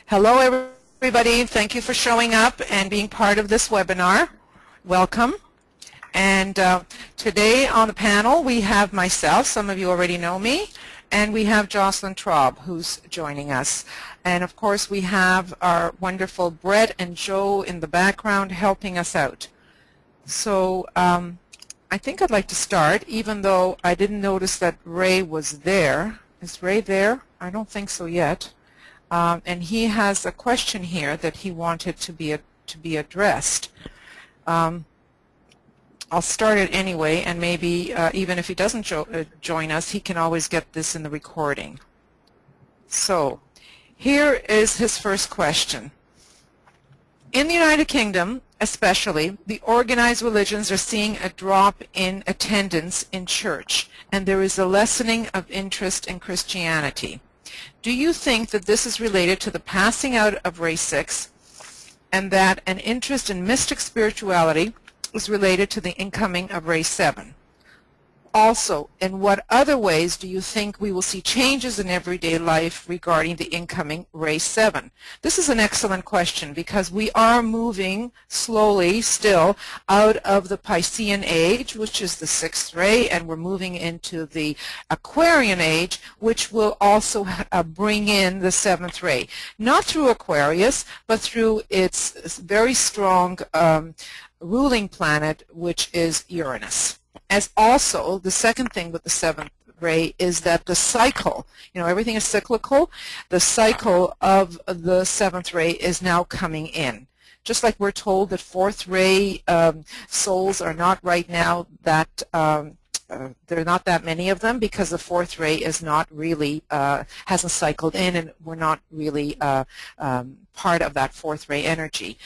Hello everybody, thank you for showing up and being part of this webinar. Welcome. And today on the panel we have myself, some of you already know me, and we have Jocelyn Traub who's joining us. And of course we have our wonderful Brett and Joe in the background helping us out. So I think I'd like to start, even though I didn't notice that Ray was there. Is Ray there? I don't think so yet. And he has a question here that he wanted to be addressed. I'll start it anyway, and maybe even if he doesn't join us, he can always get this in the recording. So here is his first question. In the United Kingdom, especially, the organized religions are seeing a drop in attendance in church, and there is a lessening of interest in Christianity. Do you think that this is related to the passing out of Ray 6 and that an interest in mystic spirituality is related to the incoming of Ray 7? Also, in what other ways do you think we will see changes in everyday life regarding the incoming Ray 7? This is an excellent question because we are moving slowly still out of the Piscean age, which is the 6th ray, and we're moving into the Aquarian age, which will also bring in the 7th ray. Not through Aquarius, but through its very strong ruling planet, which is Uranus. As also, the second thing with the 7th ray is that the cycle, everything is cyclical, the cycle of the 7th ray is now coming in. Just like we're told that 4th ray souls are not right now that, there are not that many of them because the 4th ray is not really, hasn't cycled in, and we're not really part of that 4th ray energy.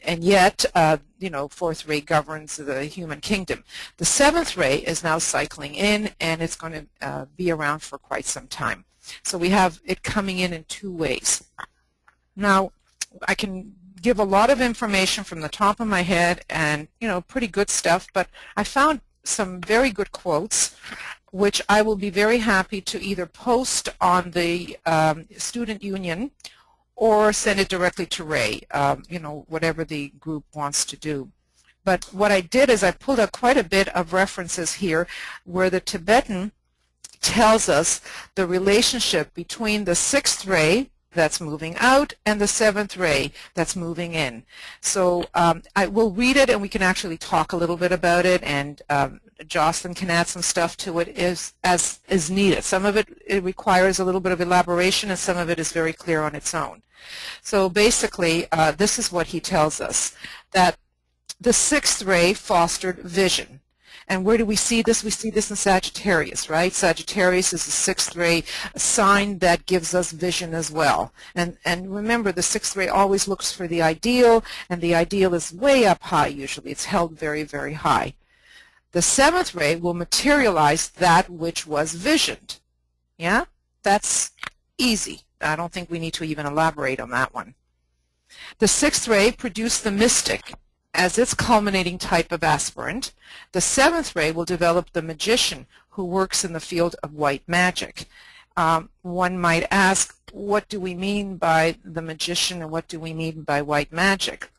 And yet, 4th ray governs the human kingdom. The 7th ray is now cycling in, and it's going to be around for quite some time. So we have it coming in two ways. Now, I can give a lot of information from the top of my head and, pretty good stuff, but I found some very good quotes, which I will be very happy to either post on the Student Union or send it directly to Ray, whatever the group wants to do. But what I did is I pulled out quite a bit of references here where the Tibetan tells us the relationship between the 6th ray that's moving out and the 7th ray that's moving in. So I will read it and we can actually talk a little bit about it, and Jocelyn can add some stuff to it as is needed. Some of it requires a little bit of elaboration, and some of it is very clear on its own. So basically, this is what he tells us, that the 6th ray fostered vision. And where do we see this? We see this in Sagittarius, right? Sagittarius is the 6th ray sign that gives us vision as well. And remember, the 6th ray always looks for the ideal, and the ideal is way up high usually. It's held very, very high. The 7th ray will materialize that which was visioned. Yeah? That's easy. I don't think we need to even elaborate on that one. The 6th ray produced the mystic as its culminating type of aspirant. The 7th ray will develop the magician who works in the field of white magic. One might ask, what do we mean by the magician and what do we mean by white magic?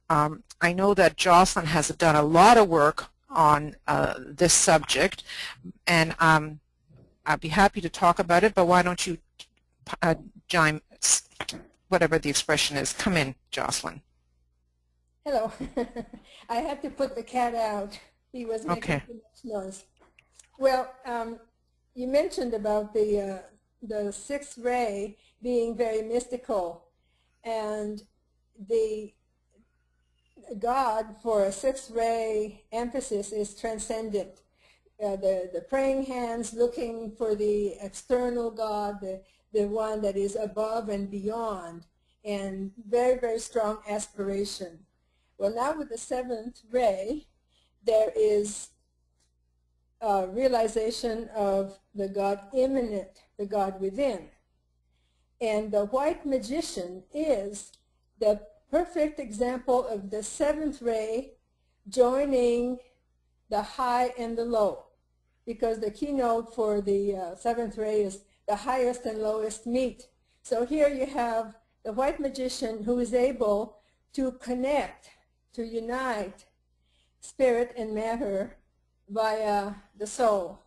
I know that Jocelyn has done a lot of work on this subject, and I'd be happy to talk about it, but why don't you chime, whatever the expression is. Come in, Jocelyn. Hello. I had to put the cat out. He was making too much noise. Well, you mentioned about the 6th ray being very mystical, and the God for a 6th ray emphasis is transcendent. The praying hands looking for the external God, the one that is above and beyond, and very, very strong aspiration. Well, now with the 7th ray, there is a realization of the God immanent, the God within. And the white magician is the perfect example of the 7th ray joining the high and the low, because the keynote for the 7th ray is the highest and lowest meet. So here you have the white magician who is able to connect, to unite spirit and matter via the soul.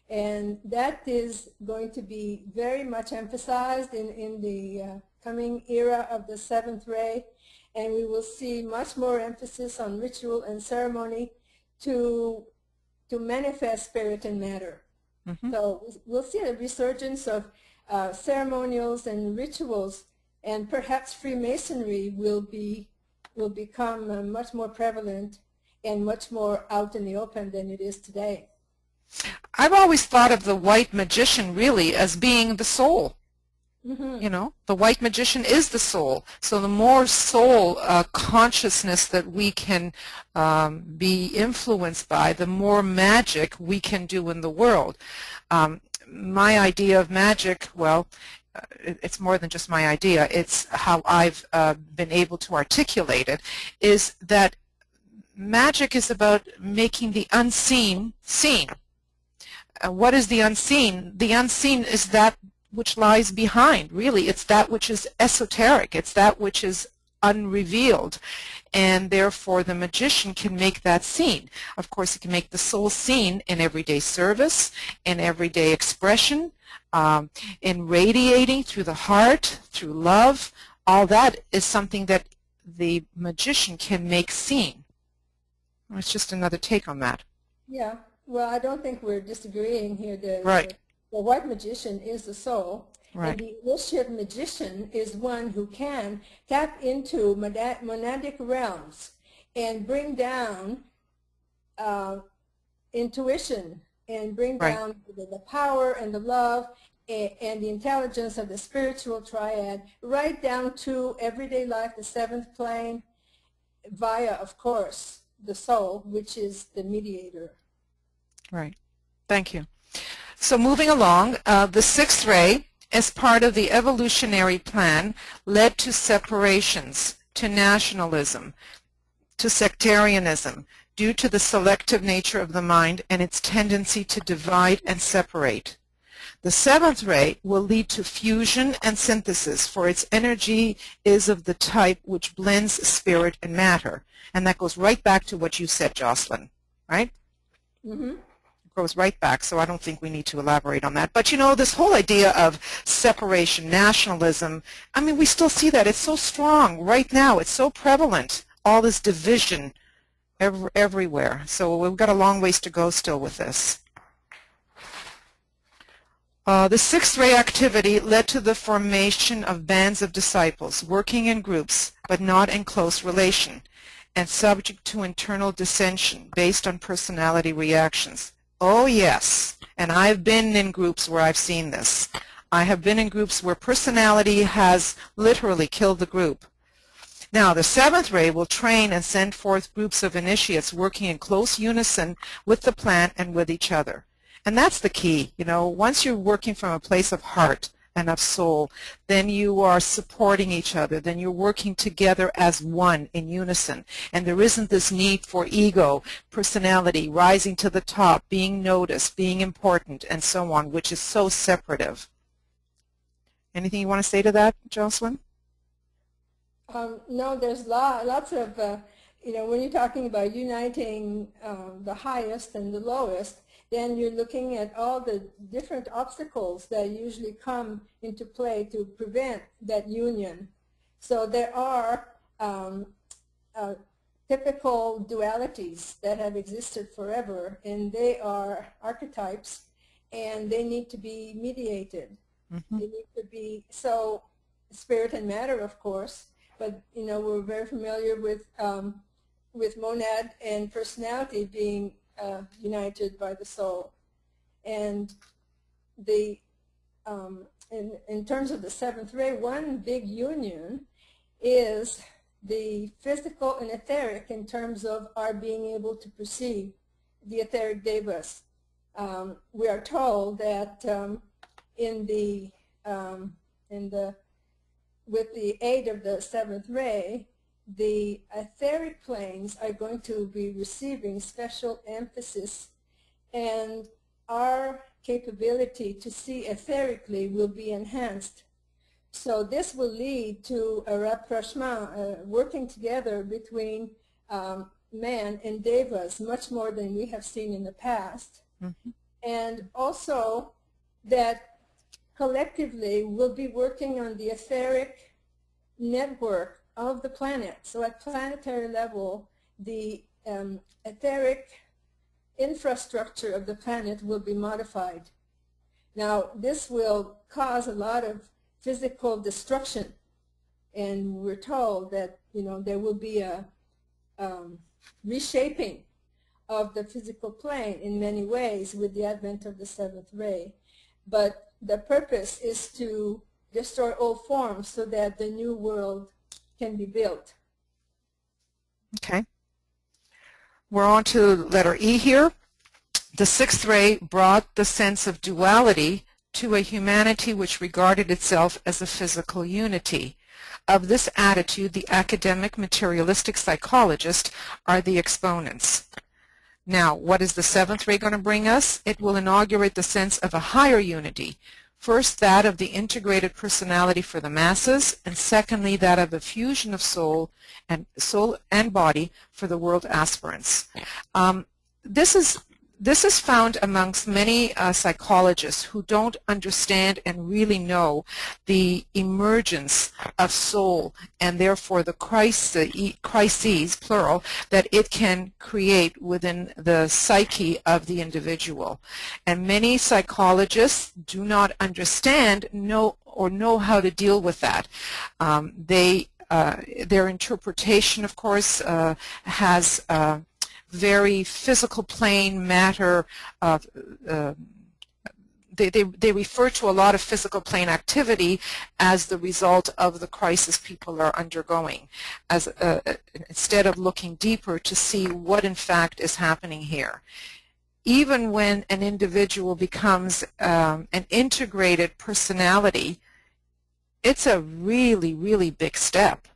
And that is going to be very much emphasized in the coming era of the seventh ray. And we will see much more emphasis on ritual and ceremony to manifest spirit and matter. Mm-hmm. So we'll see a resurgence of ceremonials and rituals, and perhaps Freemasonry will become much more prevalent and much more out in the open than it is today. I've always thought of the white magician really as being the soul. Mm-hmm. You know, the white magician is the soul. So the more soul consciousness that we can be influenced by, the more magic we can do in the world. My idea of magic, well, it's more than just my idea, it's how I've been able to articulate it, is that magic is about making the unseen seen. What is the unseen? The unseen is that which lies behind, really. It's that which is esoteric. It's that which is unrevealed. And therefore the magician can make that seen. Of course, he can make the soul seen in everyday service, in everyday expression, in radiating through the heart, through love. All that is something that the magician can make seen. It's just another take on that. Yeah. Well, I don't think we're disagreeing here. Right. The white magician is the soul, right. And the initiate magician is one who can tap into monadic realms and bring down intuition and bring right. down the power and the love and the intelligence of the spiritual triad right down to everyday life, the seventh plane, via, of course, the soul, which is the mediator. Right. Thank you. So moving along, the sixth ray, as part of the evolutionary plan, led to separations, to nationalism, to sectarianism, due to the selective nature of the mind and its tendency to divide and separate. The seventh ray will lead to fusion and synthesis, for its energy is of the type which blends spirit and matter. And that goes right back to what you said, Jocelyn, right? Mm-hmm. Goes right back, so I don't think we need to elaborate on that. But you know, this whole idea of separation, nationalism, I mean, we still see that. It's so strong right now. It's so prevalent, all this division everywhere. So we've got a long ways to go still with this. The sixth ray activity led to the formation of bands of disciples, working in groups, but not in close relation, and subject to internal dissension based on personality reactions. Oh, yes, and I've been in groups where I've seen this. I have been in groups where personality has literally killed the group. Now, the seventh ray will train and send forth groups of initiates working in close unison with the plant and with each other. And that's the key. You know, once you're working from a place of heart and of soul, then you are supporting each other, then you're working together as one in unison. And there isn't this need for ego, personality, rising to the top, being noticed, being important, and so on, which is so separative. Anything you want to say to that, Jocelyn? No, there's lots of, you know, when you're talking about uniting the highest and the lowest, then you're looking at all the different obstacles that usually come into play to prevent that union. So there are typical dualities that have existed forever, and they are archetypes, and they need to be mediated. Mm-hmm. They need to be, so spirit and matter, of course, but you know, we're very familiar with monad and personality being united by the soul. And the in terms of the seventh ray, one big union is the physical and etheric in terms of our being able to perceive the etheric devas. We are told that with the aid of the seventh ray, the etheric planes are going to be receiving special emphasis, and our capability to see etherically will be enhanced So this will lead to a rapprochement, working together between man and devas, much more than we have seen in the past. Mm-hmm. And also that collectively we'll be working on the etheric network of the planet. So at planetary level, the etheric infrastructure of the planet will be modified. Now, this will cause a lot of physical destruction, and we're told that, you know, there will be a reshaping of the physical plane in many ways with the advent of the seventh ray. But the purpose is to destroy all forms so that the new world can be built. Okay. We're on to letter E here. The sixth ray brought the sense of duality to a humanity which regarded itself as a physical unity. Of this attitude, the academic materialistic psychologists are the exponents. Now, what is the seventh ray going to bring us? It will inaugurate the sense of a higher unity. First, that of the integrated personality for the masses, and secondly, that of the fusion of soul and body for the world aspirants. This is found amongst many psychologists who don't understand and really know the emergence of soul and therefore the crises, plural, that it can create within the psyche of the individual. And many psychologists do not understand, know how to deal with that. Their interpretation, of course, has very physical plane matter. They refer to a lot of physical plane activity as the result of the crisis people are undergoing, as instead of looking deeper to see what in fact is happening here. Even when an individual becomes an integrated personality, it's a really, really big step.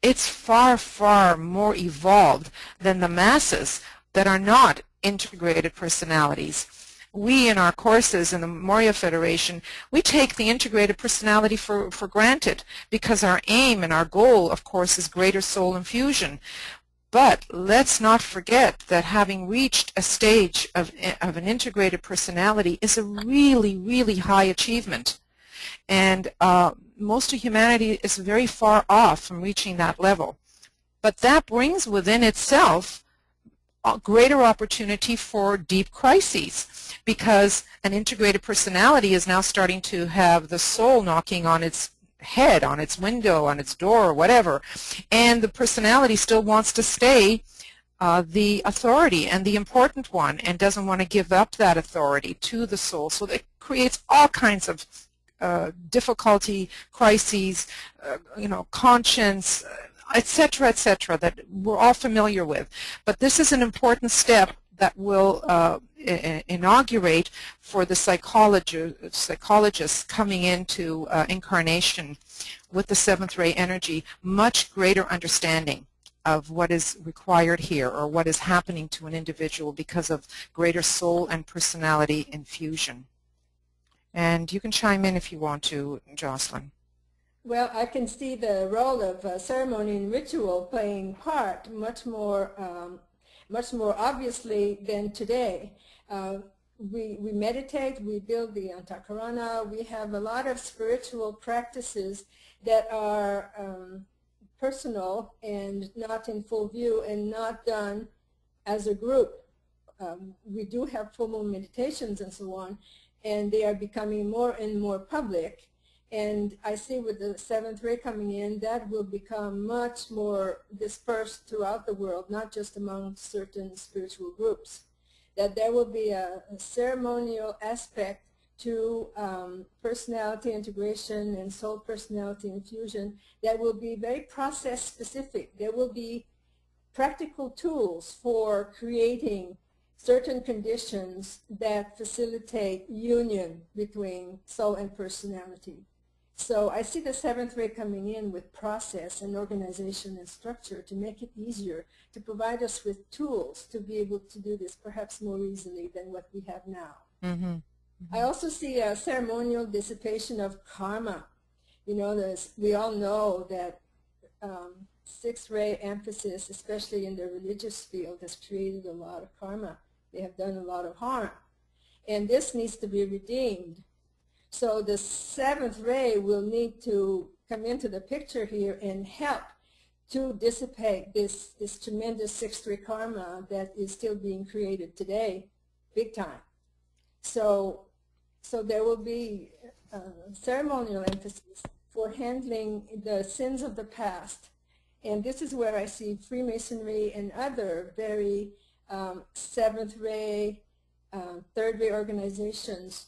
It's far, far more evolved than the masses that are not integrated personalities. We, in our courses in the Moria Federation, we take the integrated personality for granted because our aim and our goal, of course, is greater soul infusion. But let's not forget that having reached a stage of an integrated personality is a really, really high achievement. And most of humanity is very far off from reaching that level. But that brings within itself a greater opportunity for deep crises, because an integrated personality is now starting to have the soul knocking on its head, on its window, on its door, or whatever. And the personality still wants to stay the authority and the important one, and doesn't want to give up that authority to the soul. So it creates all kinds of difficulty, crises, conscience, etc., etc., that we're all familiar with. But this is an important step that will inaugurate for the psychologists coming into incarnation with the seventh ray energy much greater understanding of what is required here, or what is happening to an individual because of greater soul and personality infusion. And you can chime in if you want to, Jocelyn. Well, I can see the role of ceremony and ritual playing part much more obviously than today. We meditate, we build the Antakarana, we have a lot of spiritual practices that are personal and not in full view and not done as a group. We do have full moon meditations and so on, and they are becoming more and more public. And I see with the seventh ray coming in, that will become much more dispersed throughout the world, not just among certain spiritual groups. That there will be a ceremonial aspect to personality integration and soul personality infusion that will be very process specific. There will be practical tools for creating certain conditions that facilitate union between soul and personality. So I see the seventh ray coming in with process and organization and structure to make it easier, to provide us with tools to be able to do this perhaps more easily than what we have now. Mm-hmm. Mm-hmm. I also see a ceremonial dissipation of karma. You know, we all know that sixth-ray emphasis, especially in the religious field, has created a lot of karma. They have done a lot of harm. And this needs to be redeemed. So the seventh ray will need to come into the picture here and help to dissipate this tremendous sixth-ray karma that is still being created today, big time. So there will be ceremonial emphasis for handling the sins of the past. And this is where I see Freemasonry and other very seventh ray, third ray organizations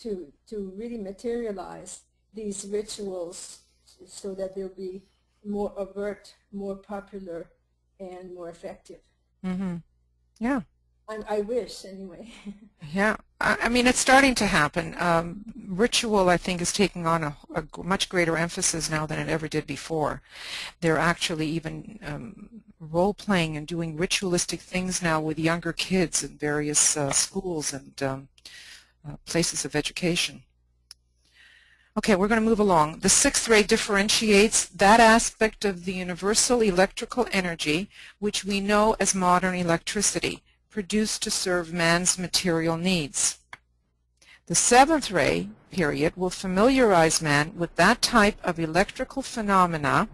to really materialize these rituals so that they'll be more overt, more popular, and more effective. Mm-hmm. Yeah. I wish, anyway. Yeah, I mean, it's starting to happen. Ritual, I think, is taking on a much greater emphasis now than it ever did before. They're actually even role-playing and doing ritualistic things now with younger kids in various schools and places of education. Okay, we're going to move along. The sixth ray differentiates that aspect of the universal electrical energy which we know as modern electricity, produced to serve man's material needs. The seventh ray period will familiarize man with that type of electrical phenomena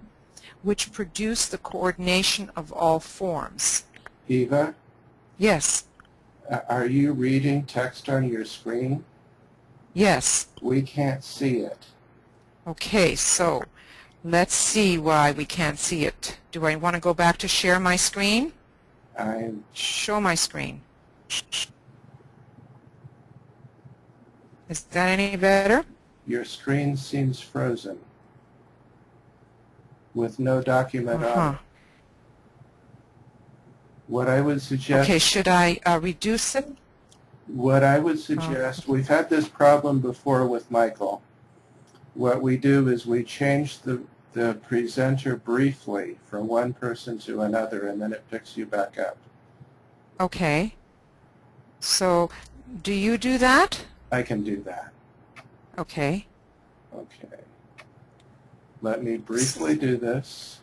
which produce the coordination of all forms. Eva? Yes. Are you reading text on your screen? Yes. We can't see it. Okay, so let's see why we can't see it. Do I want to go back to share my screen? Show my screen. Is that any better? Your screen seems frozen with no document on it. What I would suggest... Okay, should I reduce it? What I would suggest, we've had this problem before with Michael. What we do is we change the presenter briefly from one person to another, and then it picks you back up. Okay. So, do you do that? I can do that. Okay. Okay. Let me briefly do this.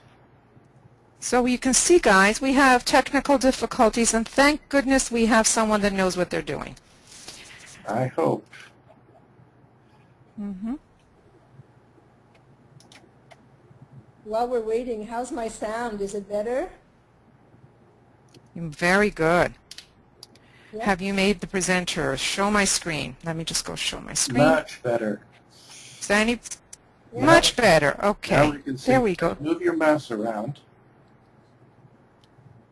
So you can see, guys, we have technical difficulties, and thank goodness we have someone that knows what they're doing. I hope. Mm-hmm. While we're waiting, how's my sound? Is it better? Very good. Yeah. Have you made the presenter show my screen? Let me just go show my screen. Much better. Is that any? Yeah. Much better. Okay. Now we can see. There we go. Move your mouse around.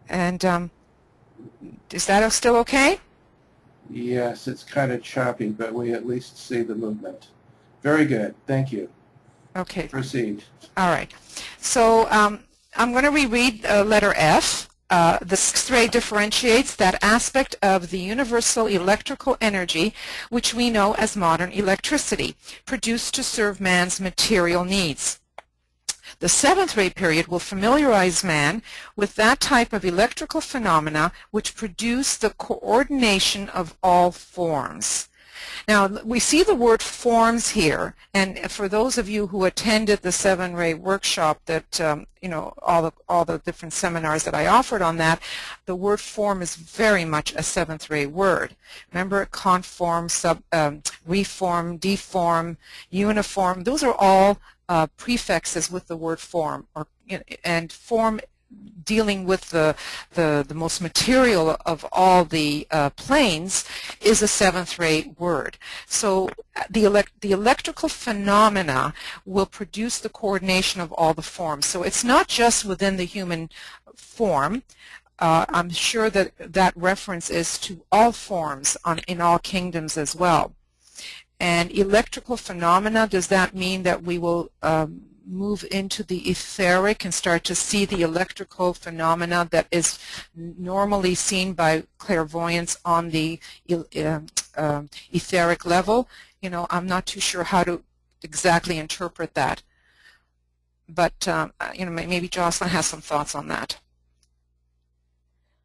And is that still okay? Yes, it's kind of choppy, but we at least see the movement. Very good. Thank you. Okay. Proceed. All right. So I'm going to reread letter F. The sixth ray differentiates that aspect of the universal electrical energy which we know as modern electricity, produced to serve man's material needs. The seventh ray period will familiarize man with that type of electrical phenomena which produce the coordination of all forms. Now, we see the word forms here, and for those of you who attended the seven-ray workshop that, you know, all the different seminars that I offered on that, the word form is very much a seventh-ray word. Remember, conform, reform, deform, uniform, those are all prefixes with the word form, and form dealing with the most material of all the planes is a seventh-ray word. So the electrical phenomena will produce the coordination of all the forms. So it's not just within the human form. I'm sure that that reference is to all forms in all kingdoms as well. And electrical phenomena, does that mean that we will move into the etheric and start to see the electrical phenomena that is normally seen by clairvoyance on the etheric level? You know, I'm not too sure how to exactly interpret that. But, you know, maybe Jocelyn has some thoughts on that.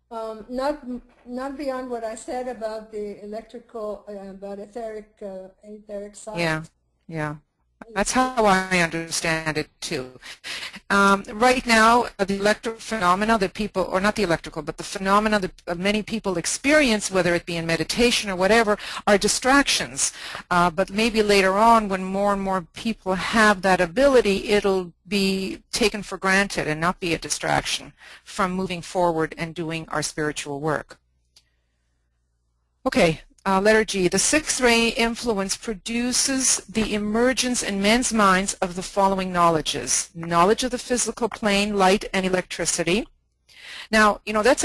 Not beyond what I said about the electrical, about etheric side. Yeah, yeah. That's how I understand it too. Right now, the electrical phenomena that people, or not the electrical, but the phenomena that many people experience, whether it be in meditation or whatever, are distractions. But maybe later on, when more and more people have that ability, it'll be taken for granted and not be a distraction from moving forward and doing our spiritual work. Okay. Letter G, the sixth ray influence produces the emergence in men's minds of the following knowledges. Knowledge of the physical plane, light, and electricity. Now, you know, that's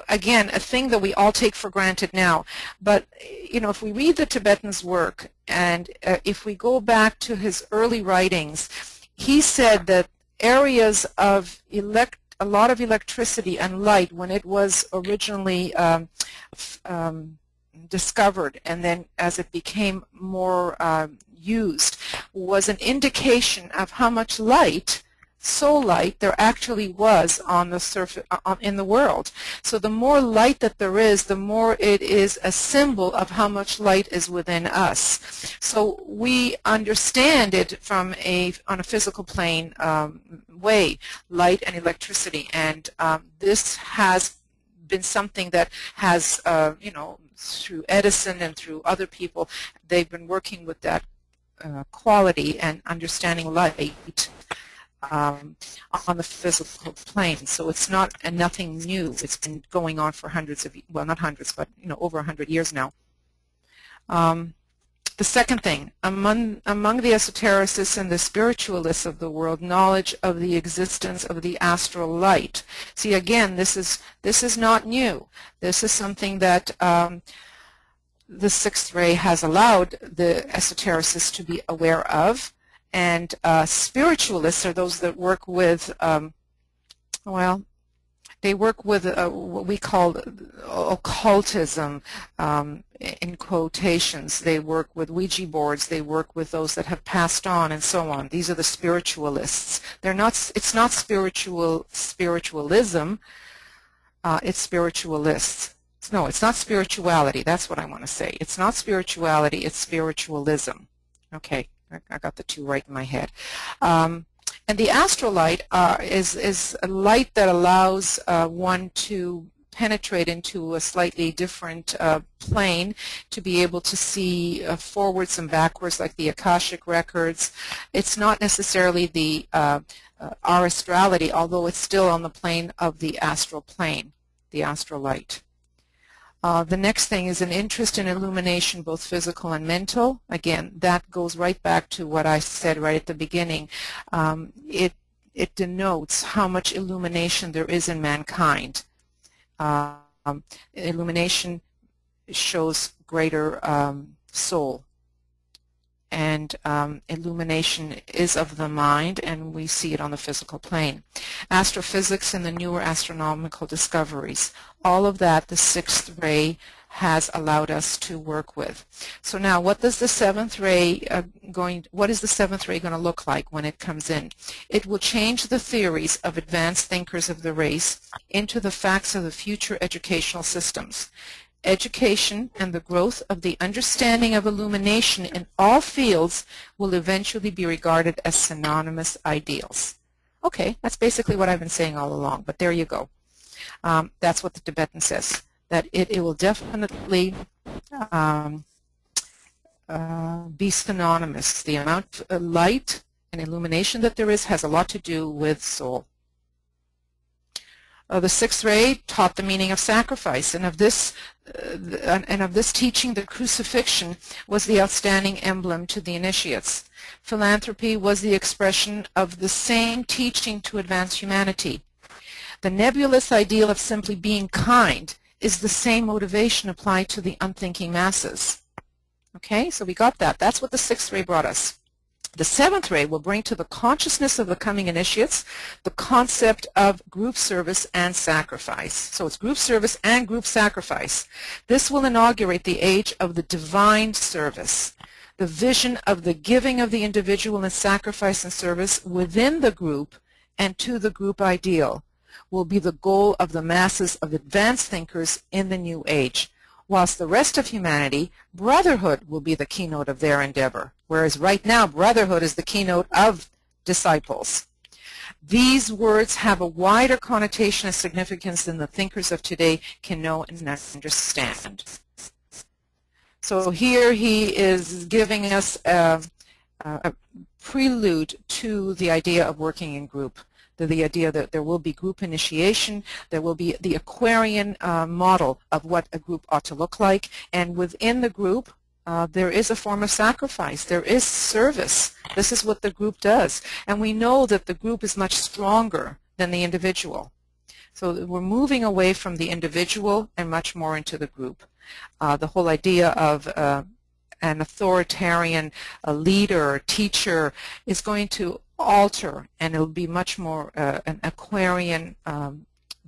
again, a thing that we all take for granted now. But, you know, if we read the Tibetan's work, and if we go back to his early writings, he said that areas of a lot of electricity and light, when it was originally discovered, and then as it became more used, was an indication of how much light, soul light, there actually was on the surface in the world. So the more light that there is, the more it is a symbol of how much light is within us. So we understand it from on a physical plane way, light and electricity, and this has been something that has, you know, through Edison and through other people, they've been working with that quality and understanding light on the physical plane. So it's not nothing new. It's been going on for hundreds of, well, not hundreds, but, you know, over 100 years now. The second thing, among the esotericists and the spiritualists of the world, knowledge of the existence of the astral light. See, again, this is not new. This is something that the sixth ray has allowed the esotericists to be aware of, and spiritualists are those that work with, well, they work with what we call occultism, in quotations. They work with Ouija boards. They work with those that have passed on, and so on. These are the spiritualists. They're not. It's not spiritualism. It's spiritualists. No, it's not spirituality. That's what I want to say. It's not spirituality. It's spiritualism. Okay, I got the two right in my head. And the astral light is a light that allows one to penetrate into a slightly different plane, to be able to see forwards and backwards, like the Akashic records. It's not necessarily the our astrality, although it's still on the plane of the astral plane, the astral light. The next thing is an interest in illumination, both physical and mental. Again, that goes right back to what I said right at the beginning. It denotes how much illumination there is in mankind. Illumination shows greater soul. And illumination is of the mind, and we see it on the physical plane. Astrophysics and the newer astronomical discoveries, all of that the sixth ray has allowed us to work with. So now, what does the seventh ray what is the seventh ray going to look like when it comes in? It will change the theories of advanced thinkers of the race into the facts of the future educational systems. Education and the growth of the understanding of illumination in all fields will eventually be regarded as synonymous ideals. Okay, that's basically what I've been saying all along, but there you go. That's what the Tibetan says, that it will definitely be synonymous. The amount of light and illumination that there is has a lot to do with soul. The sixth ray taught the meaning of sacrifice, and of this teaching, the crucifixion was the outstanding emblem to the initiates. Philanthropy was the expression of the same teaching to advance humanity. The nebulous ideal of simply being kind is the same motivation applied to the unthinking masses. Okay, so we got that. That's what the sixth ray brought us. The seventh ray will bring to the consciousness of the coming initiates the concept of group service and sacrifice. So it's group service and group sacrifice. This will inaugurate the age of the divine service. The vision of the giving of the individual in sacrifice and service within the group and to the group ideal will be the goal of the masses of advanced thinkers in the new age. whilst the rest of humanity, brotherhood will be the keynote of their endeavor, whereas right now brotherhood is the keynote of disciples. These words have a wider connotation of significance than the thinkers of today can know and understand. So here he is giving us a prelude to the idea of working in group, the idea that there will be group initiation, there will be the Aquarian model of what a group ought to look like, and within the group there is a form of sacrifice, there is service. This is what the group does, and we know that the group is much stronger than the individual. So we're moving away from the individual and much more into the group. The whole idea of an authoritarian leader or teacher is going to alter, and it'll be much more an Aquarian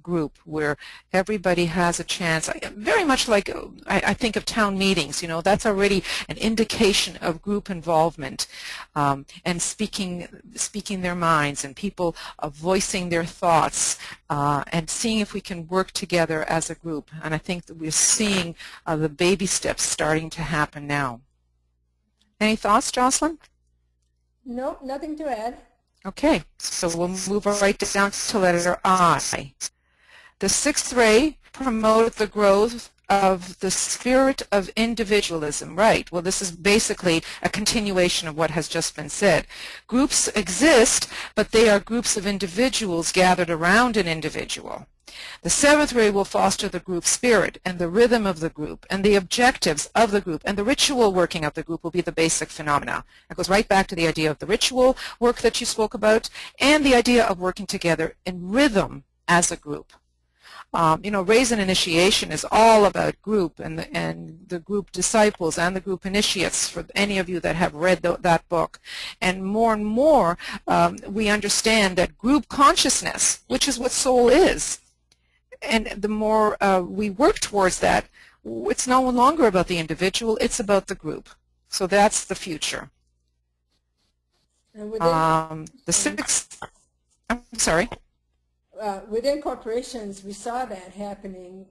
group where everybody has a chance, very much like I think of town meetings. You know, that's already an indication of group involvement, and speaking their minds, and people voicing their thoughts, and seeing if we can work together as a group. And I think that we're seeing the baby steps starting to happen now. Any thoughts, Jocelyn? No, nothing to add. Okay, so we'll move right down to letter I. The sixth ray promoted the growth of the spirit of individualism. Right, well, this is basically a continuation of what has just been said. Groups exist, but they are groups of individuals gathered around an individual. The seventh ray will foster the group spirit and the rhythm of the group and the objectives of the group, and the ritual working of the group will be the basic phenomena. It goes right back to the idea of the ritual work that you spoke about and the idea of working together in rhythm as a group. You know, Raise and Initiation is all about group and the group disciples and the group initiates, for any of you that have read that book. And more we understand that group consciousness, which is what soul is, and the more we work towards that, it's no longer about the individual, it's about the group. So that's the future. The sixth, I'm sorry. Within corporations, we saw that happening,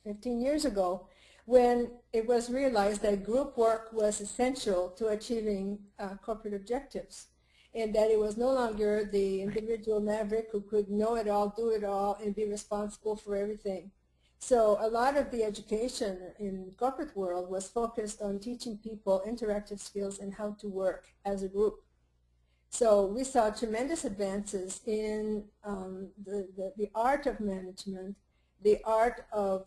15 years ago, when it was realized that group work was essential to achieving corporate objectives, and that it was no longer the individual maverick who could know it all, do it all, and be responsible for everything. So a lot of the education in corporate world was focused on teaching people interactive skills and how to work as a group. So we saw tremendous advances in the art of management, the art of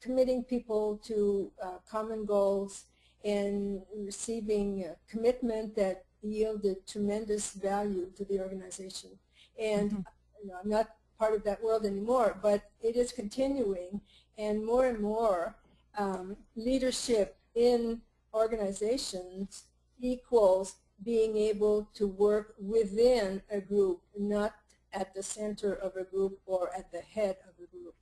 committing people to common goals, and receiving commitment that yielded tremendous value to the organization. And I'm not part of that world anymore, but it is continuing, and more leadership in organizations equals being able to work within a group, not at the center of a group or at the head of a group.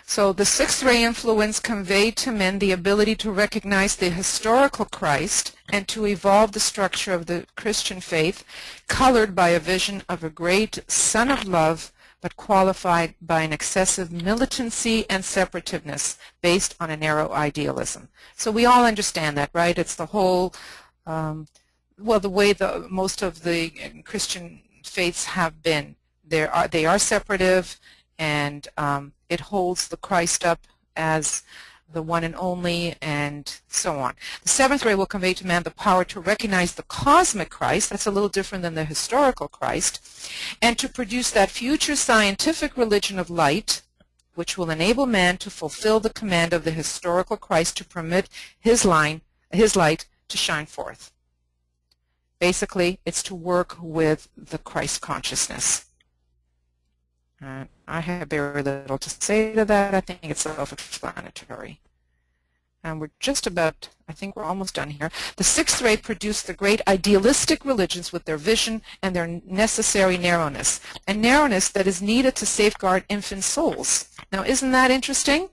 So the sixth ray influence conveyed to men the ability to recognize the historical Christ and to evolve the structure of the Christian faith, colored by a vision of a great Son of Love, but qualified by an excessive militancy and separativeness based on a narrow idealism. So we all understand that, right? It's the whole, well, the way most of the Christian faiths have been. They are separative, and it holds the Christ up as the one and only, and so on. The seventh ray will convey to man the power to recognize the cosmic Christ, that's a little different than the historical Christ, and to produce that future scientific religion of light, which will enable man to fulfill the command of the historical Christ to permit his light to shine forth. Basically, it's to work with the Christ consciousness. I have very little to say to that. I think it's self-explanatory. And we're just about, I think we're almost done here. The sixth ray produced the great idealistic religions with their vision and their necessary narrowness, and narrowness that is needed to safeguard infant souls. Now, isn't that interesting?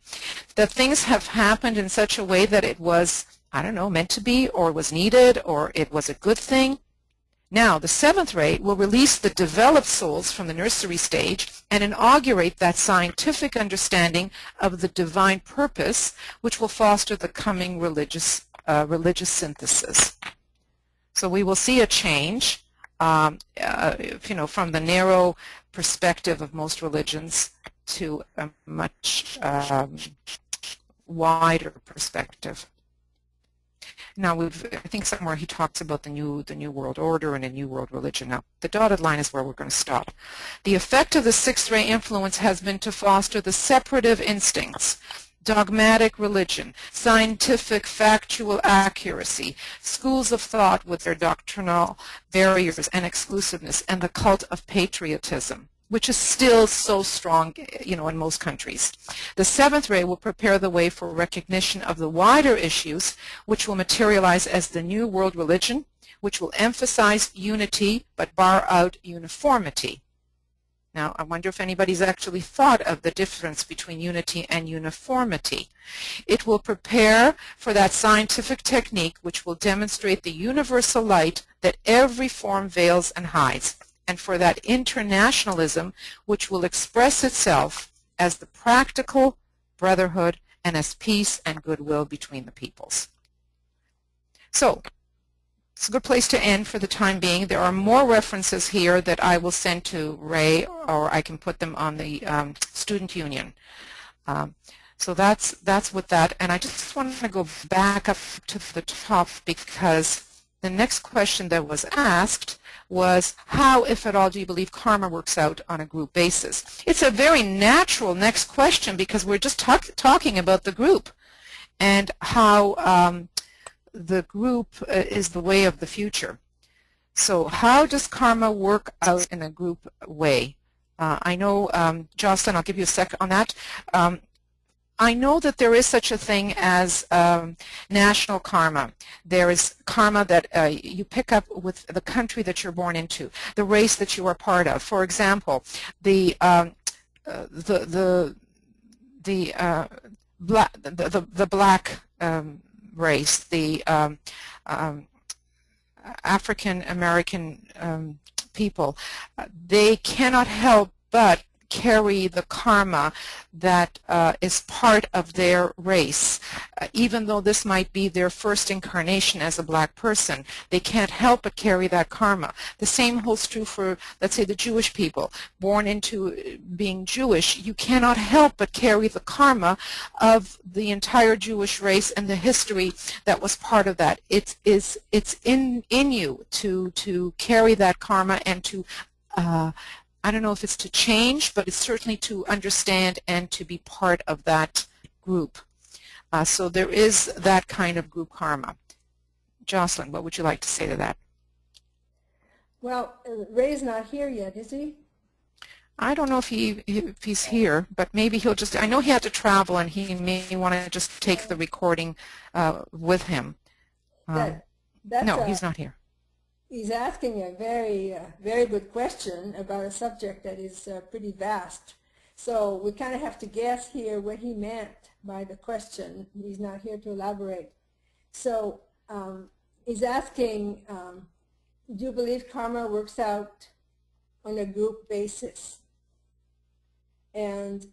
That things have happened in such a way that it was, I don't know, meant to be, or was needed, or it was a good thing. Now, the seventh ray will release the developed souls from the nursery stage and inaugurate that scientific understanding of the divine purpose, which will foster the coming religious synthesis. So we will see a change, from the narrow perspective of most religions to a much wider perspective. Now, I think somewhere he talks about the new world order and a new world religion. Now, the dotted line is where we're going to stop. The effect of the sixth ray influence has been to foster the separative instincts, dogmatic religion, scientific factual accuracy, schools of thought with their doctrinal barriers and exclusiveness, and the cult of patriotism, which is still so strong, in most countries. The seventh ray will prepare the way for recognition of the wider issues, which will materialize as the new world religion, which will emphasize unity but bar out uniformity. Now, I wonder if anybody's actually thought of the difference between unity and uniformity. It will prepare for that scientific technique which will demonstrate the universal light that every form veils and hides, and for that internationalism which will express itself as the practical brotherhood and as peace and goodwill between the peoples. So, it's a good place to end for the time being. There are more references here that I will send to Ray, or I can put them on the Student Union. So that's with that. And I just want to go back up to the top because the next question that was asked was, how, if at all, do you believe karma works out on a group basis? It's a very natural next question because we're just talking about the group and how the group is the way of the future. So how does karma work out in a group way? I know, Jocelyn, I'll give you a sec on that. I know that there is such a thing as national karma. There is karma that you pick up with the country that you're born into, the race that you are part of. For example, the black race, the African American people, they cannot help but carry the karma that is part of their race. Even though this might be their first incarnation as a black person, they can't help but carry that karma. The same holds true for, let's say, the Jewish people. Born into being Jewish, you cannot help but carry the karma of the entire Jewish race and the history that was part of that. It's in you to carry that karma and to I don't know if it's to change, but it's certainly to understand and to be part of that group. So there is that kind of group karma. Jocelyn, what would you like to say to that? Well, Ray's not here yet, is he? I don't know if he's here, but maybe he'll just, I know he had to travel and he may want to just take the recording with him. No, he's not here. He's asking a very good question about a subject that is pretty vast. So we kind of have to guess here what he meant by the question. He's not here to elaborate. So he's asking, do you believe karma works out on a group basis? And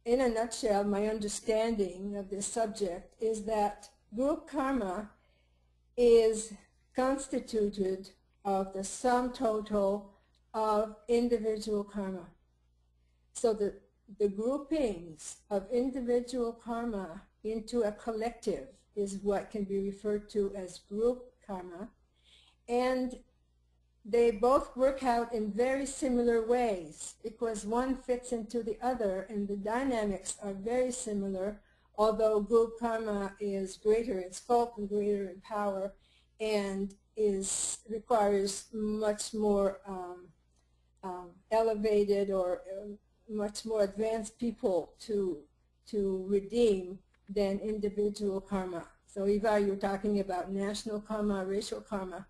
in a nutshell, my understanding of this subject is that group karma is constituted of the sum total of individual karma. So the groupings of individual karma into a collective is what can be referred to as group karma. And they both work out in very similar ways because one fits into the other and the dynamics are very similar, although group karma is greater in scope and greater in power and requires much more elevated or much more advanced people to redeem than individual karma. So Eva, you're talking about national karma, racial karma.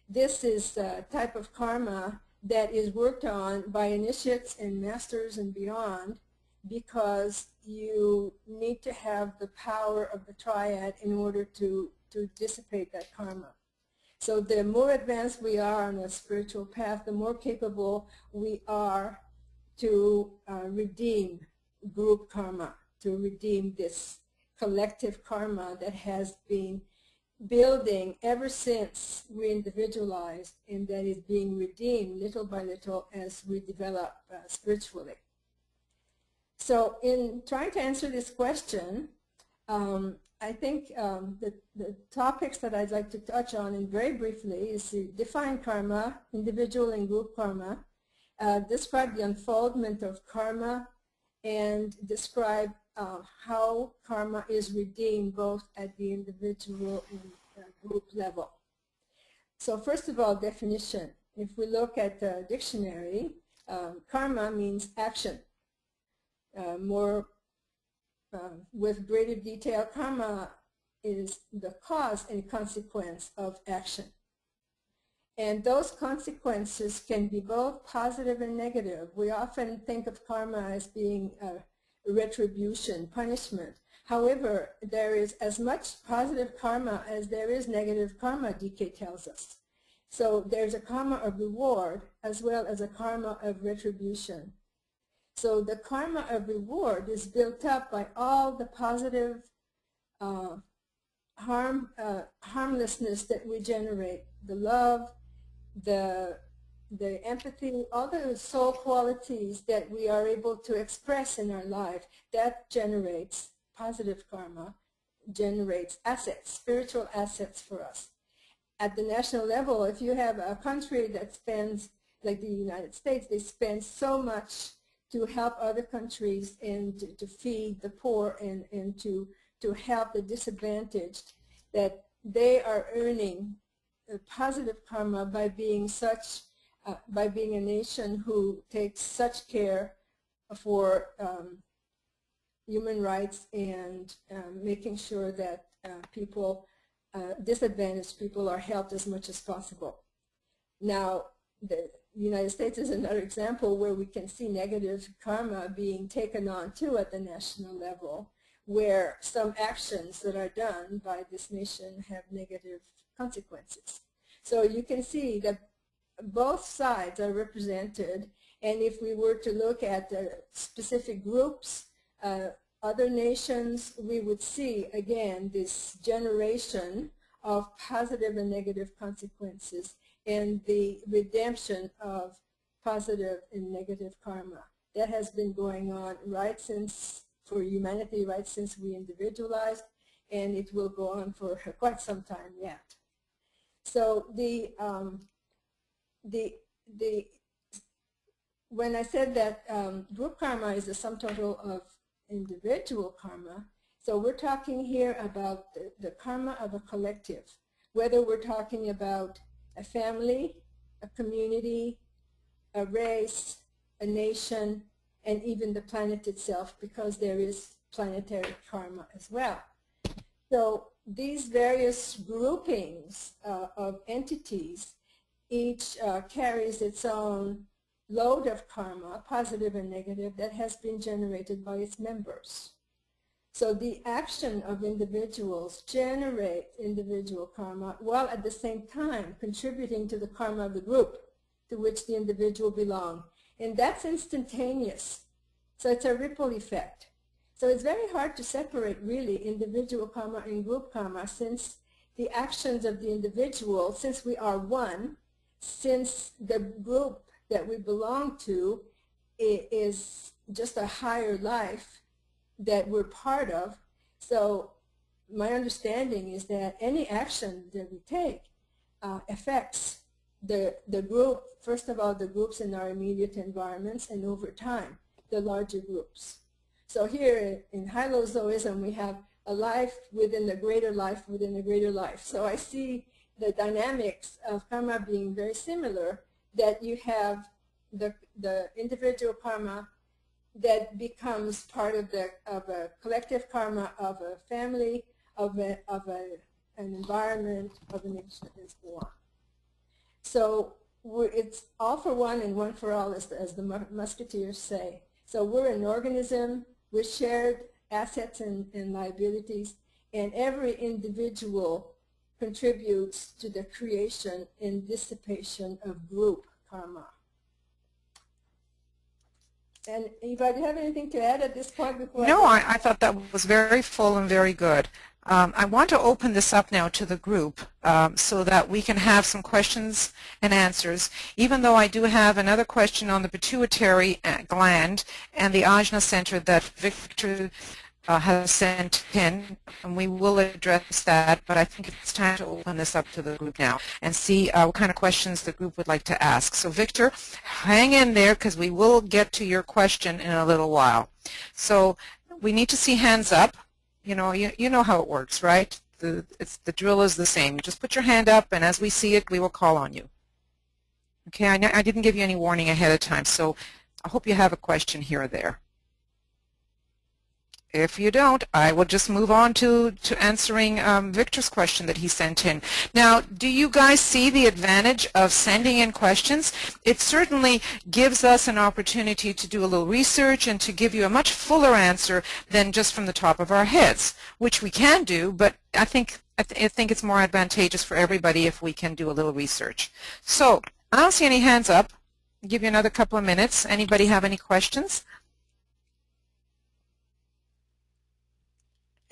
This is a type of karma that is worked on by initiates and masters and beyond because you need to have the power of the triad in order to dissipate that karma. So the more advanced we are on a spiritual path, the more capable we are to redeem group karma, to redeem this collective karma that has been building ever since we individualized, and that is being redeemed little by little as we develop spiritually. So in trying to answer this question, I think the topics that I'd like to touch on, and very briefly, is to define karma, individual and group karma, describe the unfoldment of karma, and describe how karma is redeemed both at the individual and group level. So first of all, definition. If we look at the dictionary, karma means action. With greater detail, karma is the cause and consequence of action. And those consequences can be both positive and negative. We often think of karma as being retribution, punishment. However, there is as much positive karma as there is negative karma, DK tells us. So there's a karma of reward as well as a karma of retribution. So the karma of reward is built up by all the positive harmlessness that we generate, the love, the empathy, all the soul qualities that we are able to express in our life. That generates positive karma, generates assets, spiritual assets for us. At the national level, if you have a country that spends, like the United States, they spend so much to help other countries and to feed the poor and to help the disadvantaged, that they are earning positive karma by being by being a nation who takes such care for human rights and making sure that disadvantaged people are helped as much as possible. Now, the United States is another example where we can see negative karma being taken on too at the national level, where some actions that are done by this nation have negative consequences. So you can see that both sides are represented, and if we were to look at the specific groups, other nations, we would see again this generation of positive and negative consequences and the redemption of positive and negative karma. That has been going on for humanity right since we individualized, and it will go on for quite some time yet. So when I said that group karma is the sum total of individual karma, so we're talking here about the karma of a collective, whether we're talking about a family, a community, a race, a nation, and even the planet itself, because there is planetary karma as well. So these various groupings of entities, each carries its own load of karma, positive and negative, that has been generated by its members. So the action of individuals generate individual karma while at the same time contributing to the karma of the group to which the individual belongs. And that's instantaneous. So it's a ripple effect. So it's very hard to separate really individual karma and group karma, since the actions of the individual, since we are one, since the group that we belong to is just a higher life that we're part of. So my understanding is that any action that we take affects the group, first of all, the groups in our immediate environments, and over time, the larger groups. So here in Hylozoism, we have a life within a greater life within a greater life. So I see the dynamics of karma being very similar, that you have the individual karma that becomes part of a collective karma of a family, of an environment, of a nation, and so on. So it's all for one and one for all, as the Musketeers say. So we're an organism with shared assets and liabilities, and every individual contributes to the creation and dissipation of group karma. And Eva, do you have anything to add at this point? Before No, I thought that was very full and very good. I want to open this up now to the group so that we can have some questions and answers, even though I do have another question on the pituitary gland and the Ajna Center that Victor has sent in, and we will address that, but I think it's time to open this up to the group now and see what kind of questions the group would like to ask. So Victor, hang in there because we will get to your question in a little while. So we need to see hands up. You know how it works, right? The drill is the same. Just put your hand up, and as we see it, we will call on you. Okay, I didn't give you any warning ahead of time, so I hope you have a question here or there. If you don't, I will just move on to answering Victor's question that he sent in. Now, do you guys see the advantage of sending in questions? It certainly gives us an opportunity to do a little research and to give you a much fuller answer than just from the top of our heads, which we can do, but I think it's more advantageous for everybody if we can do a little research. So, I don't see any hands up. I'll give you another couple of minutes. Anybody have any questions?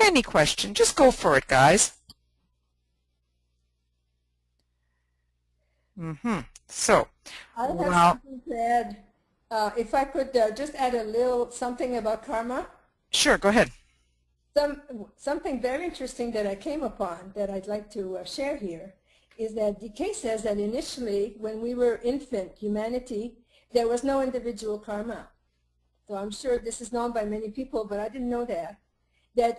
Any question, just go for it, guys. So, I have something to add. If I could just add a little something about karma. Sure, go ahead. Something very interesting that I came upon that I'd like to share here is that DK says that initially, when we were infant humanity, there was no individual karma. So I'm sure this is known by many people, but I didn't know that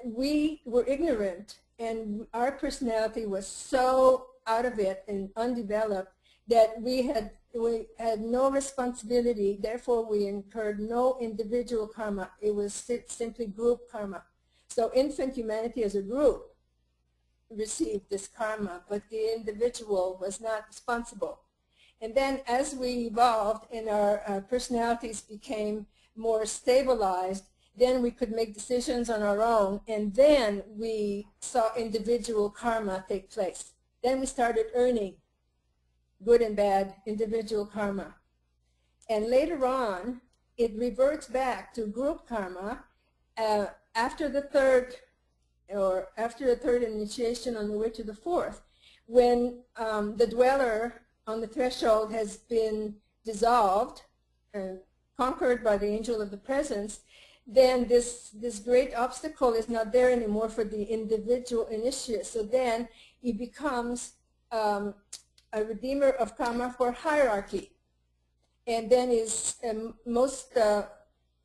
we were ignorant and our personality was so out of it and undeveloped that we had no responsibility, therefore we incurred no individual karma. It was simply group karma. So infant humanity as a group received this karma, but the individual was not responsible. And then as we evolved and our personalities became more stabilized, then we could make decisions on our own, and then we saw individual karma take place. Then we started earning good and bad individual karma. And later on, it reverts back to group karma after the third initiation on the way to the fourth, when the dweller on the threshold has been dissolved and conquered by the angel of the presence. Then this great obstacle is not there anymore for the individual initiate. So then he becomes a redeemer of karma for hierarchy, and then is most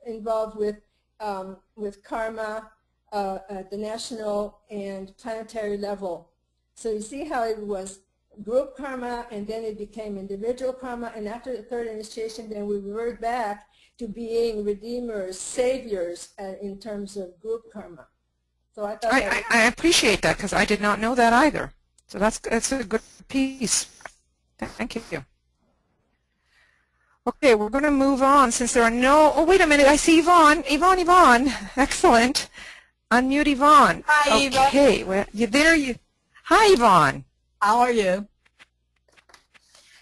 involved with karma at the national and planetary level. So you see how it was group karma, and then it became individual karma, and after the third initiation, then we revert back to being redeemers, saviors in terms of group karma. So I thought I appreciate that because I did not know that either. So that's a good piece. Thank you. Okay, we're going to move on since there are no. Oh, wait a minute! I see Yvonne. Yvonne. Excellent. Unmute Yvonne. Hi, Eva. Okay, well, you there? Hi, Yvonne. How are you?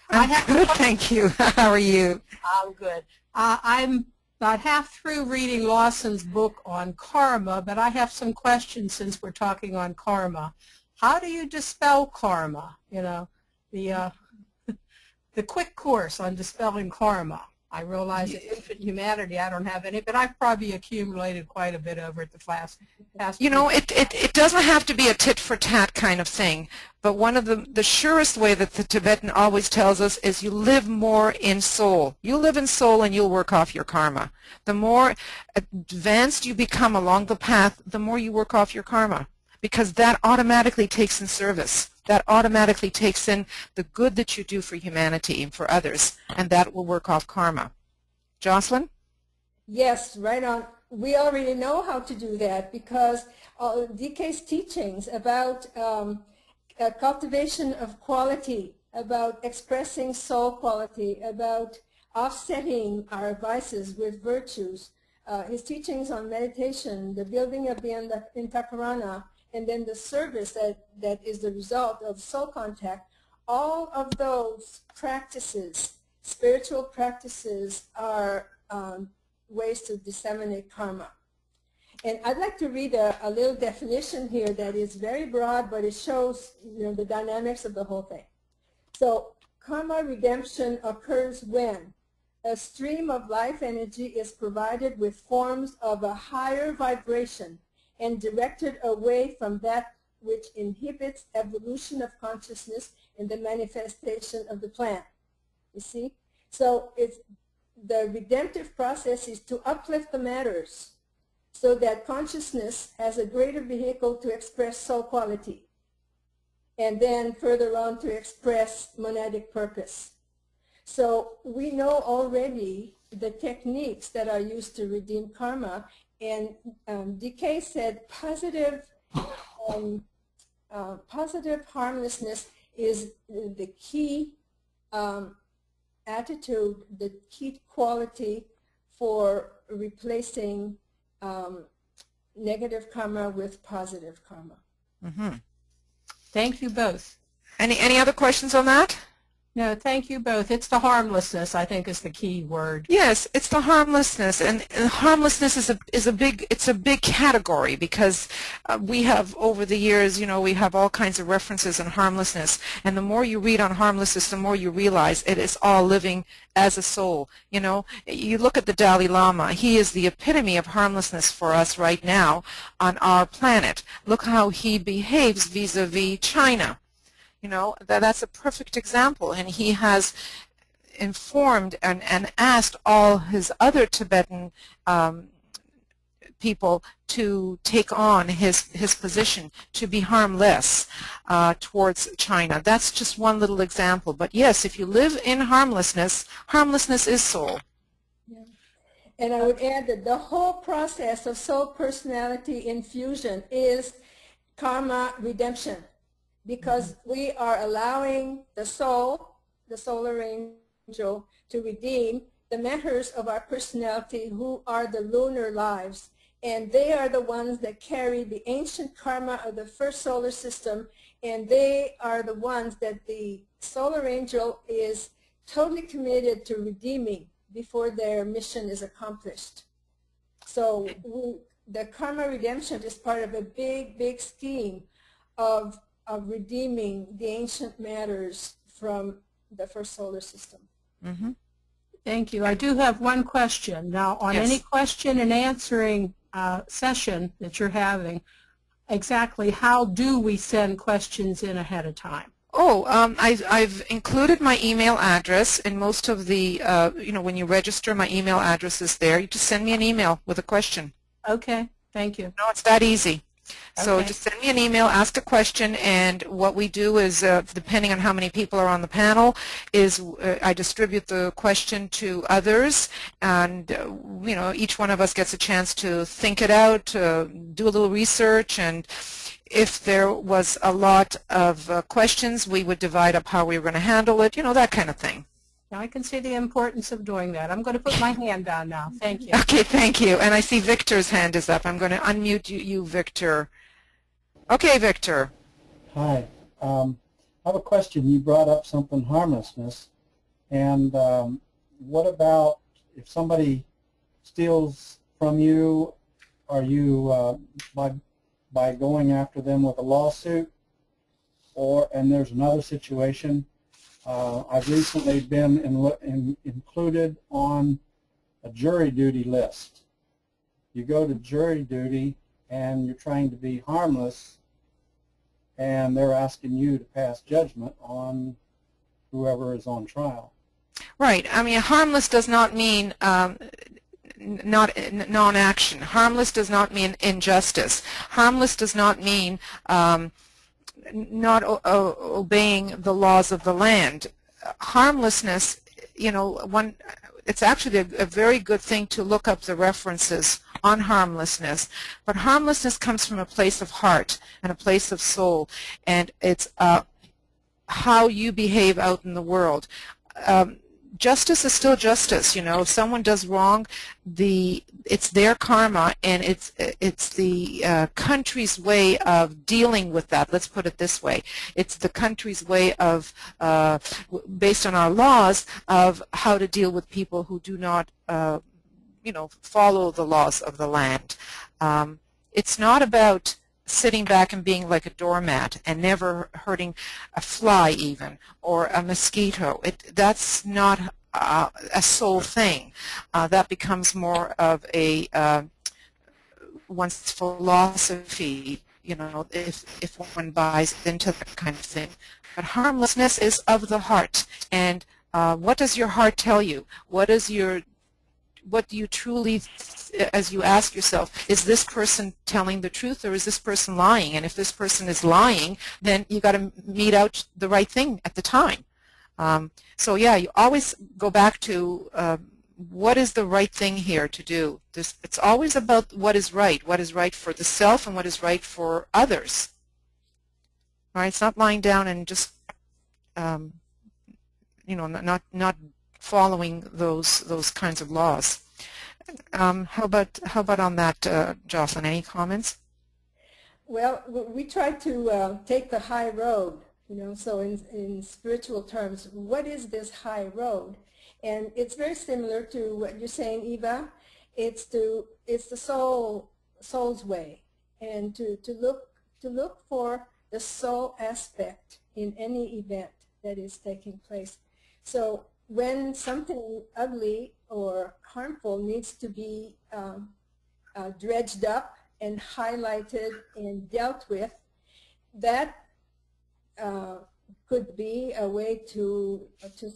I'm good, thank you. How are you? I'm good. I'm about half through reading Lawson's book on karma, but I have some questions since we're talking on karma. How do you dispel karma? You know, the quick course on dispelling karma. I realize that infant humanity, I don't have any, but I've probably accumulated quite a bit over at the past. You know, it doesn't have to be a tit-for-tat kind of thing, but one of the surest way that the Tibetan always tells us is you live more in soul. You live in soul and you'll work off your karma. The more advanced you become along the path, the more you work off your karma, because that automatically takes in service. That automatically takes in the good that you do for humanity and for others, and that will work off karma. Jocelyn? Yes, right on. We already know how to do that because DK's teachings about cultivation of quality, about expressing soul quality, about offsetting our vices with virtues, his teachings on meditation, the building of the Antakarana, and then the service that is the result of soul contact, all of those practices, spiritual practices, are ways to disseminate karma. And I'd like to read a little definition here that is very broad, but it shows, the dynamics of the whole thing. So, karma redemption occurs when a stream of life energy is provided with forms of a higher vibration and directed away from that which inhibits evolution of consciousness and the manifestation of the plan. You see? So the redemptive process is to uplift the matters so that consciousness has a greater vehicle to express soul quality, and then further on to express monadic purpose. So we know already the techniques that are used to redeem karma, and DK said positive harmlessness is the key attitude, the key quality for replacing negative karma with positive karma. Mm-hmm. Thank you both. Any other questions on that? No, thank you both. It's the harmlessness, I think, is the key word. Yes, it's the harmlessness, and harmlessness is a big category, because we have over the years, we have all kinds of references on harmlessness, and the more you read on harmlessness, the more you realize it is all living as a soul. You look at the Dalai Lama; he is the epitome of harmlessness for us right now on our planet. Look how he behaves vis-a-vis China. That's a perfect example, and he has informed and asked all his other Tibetan people to take on his position, to be harmless towards China. That's just one little example. But yes, if you live in harmlessness, harmlessness is soul. Yeah. And I would add that the whole process of soul personality infusion is karma redemption, because we are allowing the soul, the solar angel, to redeem the matters of our personality, who are the lunar lives. And they are the ones that carry the ancient karma of the first solar system, and they are the ones that the solar angel is totally committed to redeeming before their mission is accomplished. So the karma redemption is part of a big scheme of redeeming the ancient matters from the first solar system. Mm-hmm. Thank you. I do have one question. Now, on any question and answering session that you're having, exactly how do we send questions in ahead of time? I've included my email address in most of the, when you register, my email address is there. You just send me an email with a question. Okay. Thank you. No, it's that easy. So Okay. just send me an email, ask a question, and what we do is, depending on how many people are on the panel, is I distribute the question to others, and each one of us gets a chance to think it out, to do a little research, and if there was a lot of questions, we would divide up how we were going to handle it, that kind of thing. I can see the importance of doing that. I'm going to put my hand down now. Thank you. Okay, thank you. And I see Victor's hand is up. I'm going to unmute you, Victor. Okay, Victor. Hi. I have a question. You brought up something, harmlessness. And what about if somebody steals from you, are you, by going after them with a lawsuit? And there's another situation. I've recently been included on a jury duty list. You go to jury duty and you're trying to be harmless, and they're asking you to pass judgment on whoever is on trial. Right. I mean, harmless does not mean non-action. Harmless does not mean injustice. Harmless does not mean not obeying the laws of the land. Harmlessness, it's actually a very good thing to look up the references on harmlessness. But harmlessness comes from a place of heart and a place of soul, and it's how you behave out in the world. justice is still justice. You know, if someone does wrong, it's their karma, and it's the country's way of dealing with that. Let's put it this way: it's the country's way of, based on our laws, of how to deal with people who do not, you know, follow the laws of the land. It's not about sitting back and being like a doormat and never hurting a fly even, or a mosquito. That's not a sole thing. That becomes more of a one's philosophy, you know, if one buys into that kind of thing. But harmlessness is of the heart. And what does your heart tell you? What do you truly, as you ask yourself, is this person telling the truth, or is this person lying? And if this person is lying, then you got to mete out the right thing at the time. So yeah, you always go back to what is the right thing here to do. It's always about what is right for the self and what is right for others. All right, it's not lying down and just you know, not following those kinds of laws. How about on that, Jocelyn? Any comments? Well, we try to take the high road, you know. So in spiritual terms, what is this high road? And it's very similar to what you're saying, Eva. It's the soul's way, and to look for the soul aspect in any event that is taking place. So when something ugly or harmful needs to be dredged up and highlighted and dealt with, that could be a way to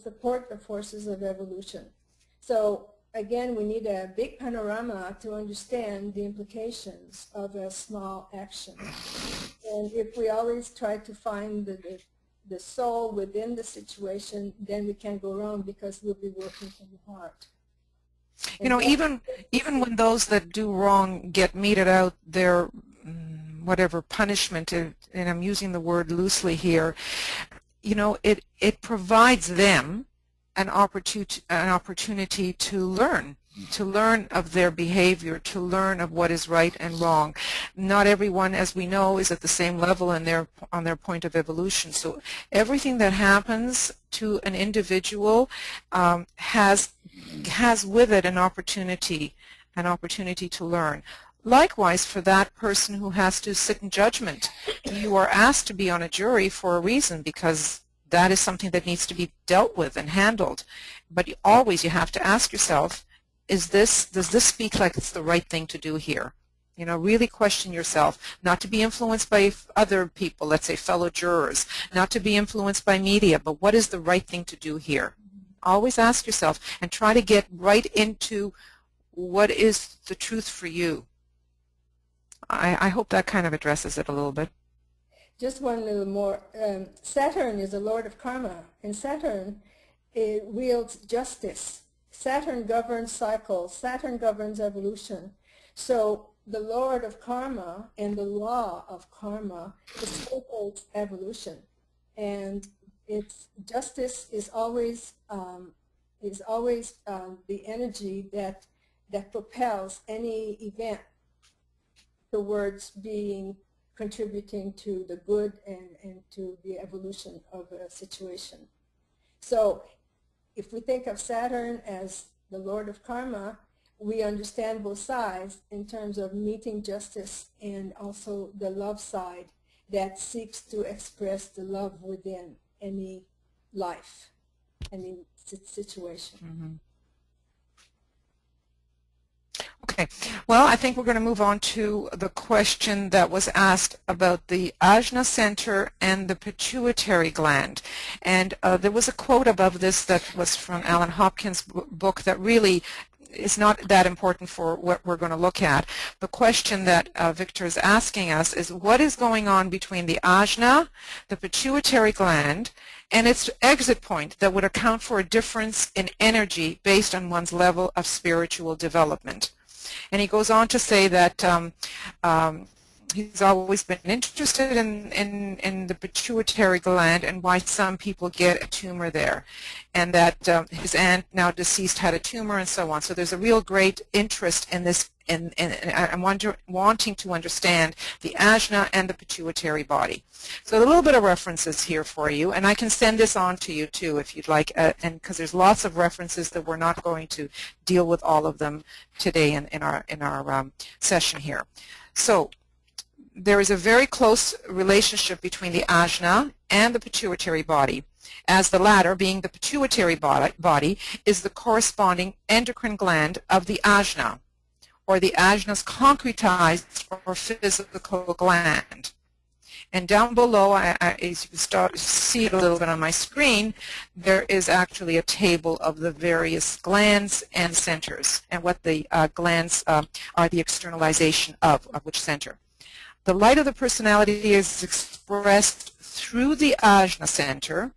support the forces of evolution. So again, we need a big panorama to understand the implications of a small action. And if we always try to find the soul within the situation, then we can't go wrong, because we'll be working from the heart. You know, even when those that do wrong get meted out their whatever punishment, and I'm using the word loosely here, you know, it provides them an opportunity to learn of their behavior, to learn of what is right and wrong. Not everyone, as we know, is at the same level on their point of evolution. So everything that happens to an individual has with it an opportunity to learn. Likewise, for that person who has to sit in judgment, you are asked to be on a jury for a reason, because that is something that needs to be dealt with and handled. But you have to ask yourself, does this speak like it's the right thing to do here? You know, really question yourself, not to be influenced by other people, let's say fellow jurors, not to be influenced by media, but what is the right thing to do here? Always ask yourself and try to get right into what is the truth for you. I hope that kind of addresses it a little bit. Just one little more. Saturn is the Lord of Karma, and Saturn wields justice. Saturn governs cycles. Saturn governs evolution. So the Lord of Karma and the law of karma facilitates evolution, and its justice is always the energy that propels any event towards contributing to the good and to the evolution of a situation. So if we think of Saturn as the Lord of Karma, we understand both sides in terms of meeting justice and also the love side that seeks to express the love within any life, any situation. Mm-hmm. Okay, well, I think we're going to move on to the question that was asked about the Ajna Center and the pituitary gland. And there was a quote above this that was from Alan Hopkins' book that really is not that important for what we're going to look at. The question that Victor is asking us is, what is going on between the Ajna, the pituitary gland, and its exit point that would account for a difference in energy based on one's level of spiritual development? And he goes on to say that he's always been interested in the pituitary gland and why some people get a tumor there, and that his aunt, now deceased, had a tumor and so on. So there's a real great interest in this, and I'm wanting to understand the ajna and the pituitary body. So a little bit of references here for you, and I can send this on to you too if you'd like, and because there's lots of references that we're not going to deal with all of them today in our session here. So there is a very close relationship between the ajna and the pituitary body, as the latter, being the pituitary body, is the corresponding endocrine gland of the ajna, or the ajna's concretized or physical gland. And down below, as you can see it a little bit on my screen, there is actually a table of the various glands and centers, and what the glands are the externalization of which center. The light of the personality is expressed through the ajna center,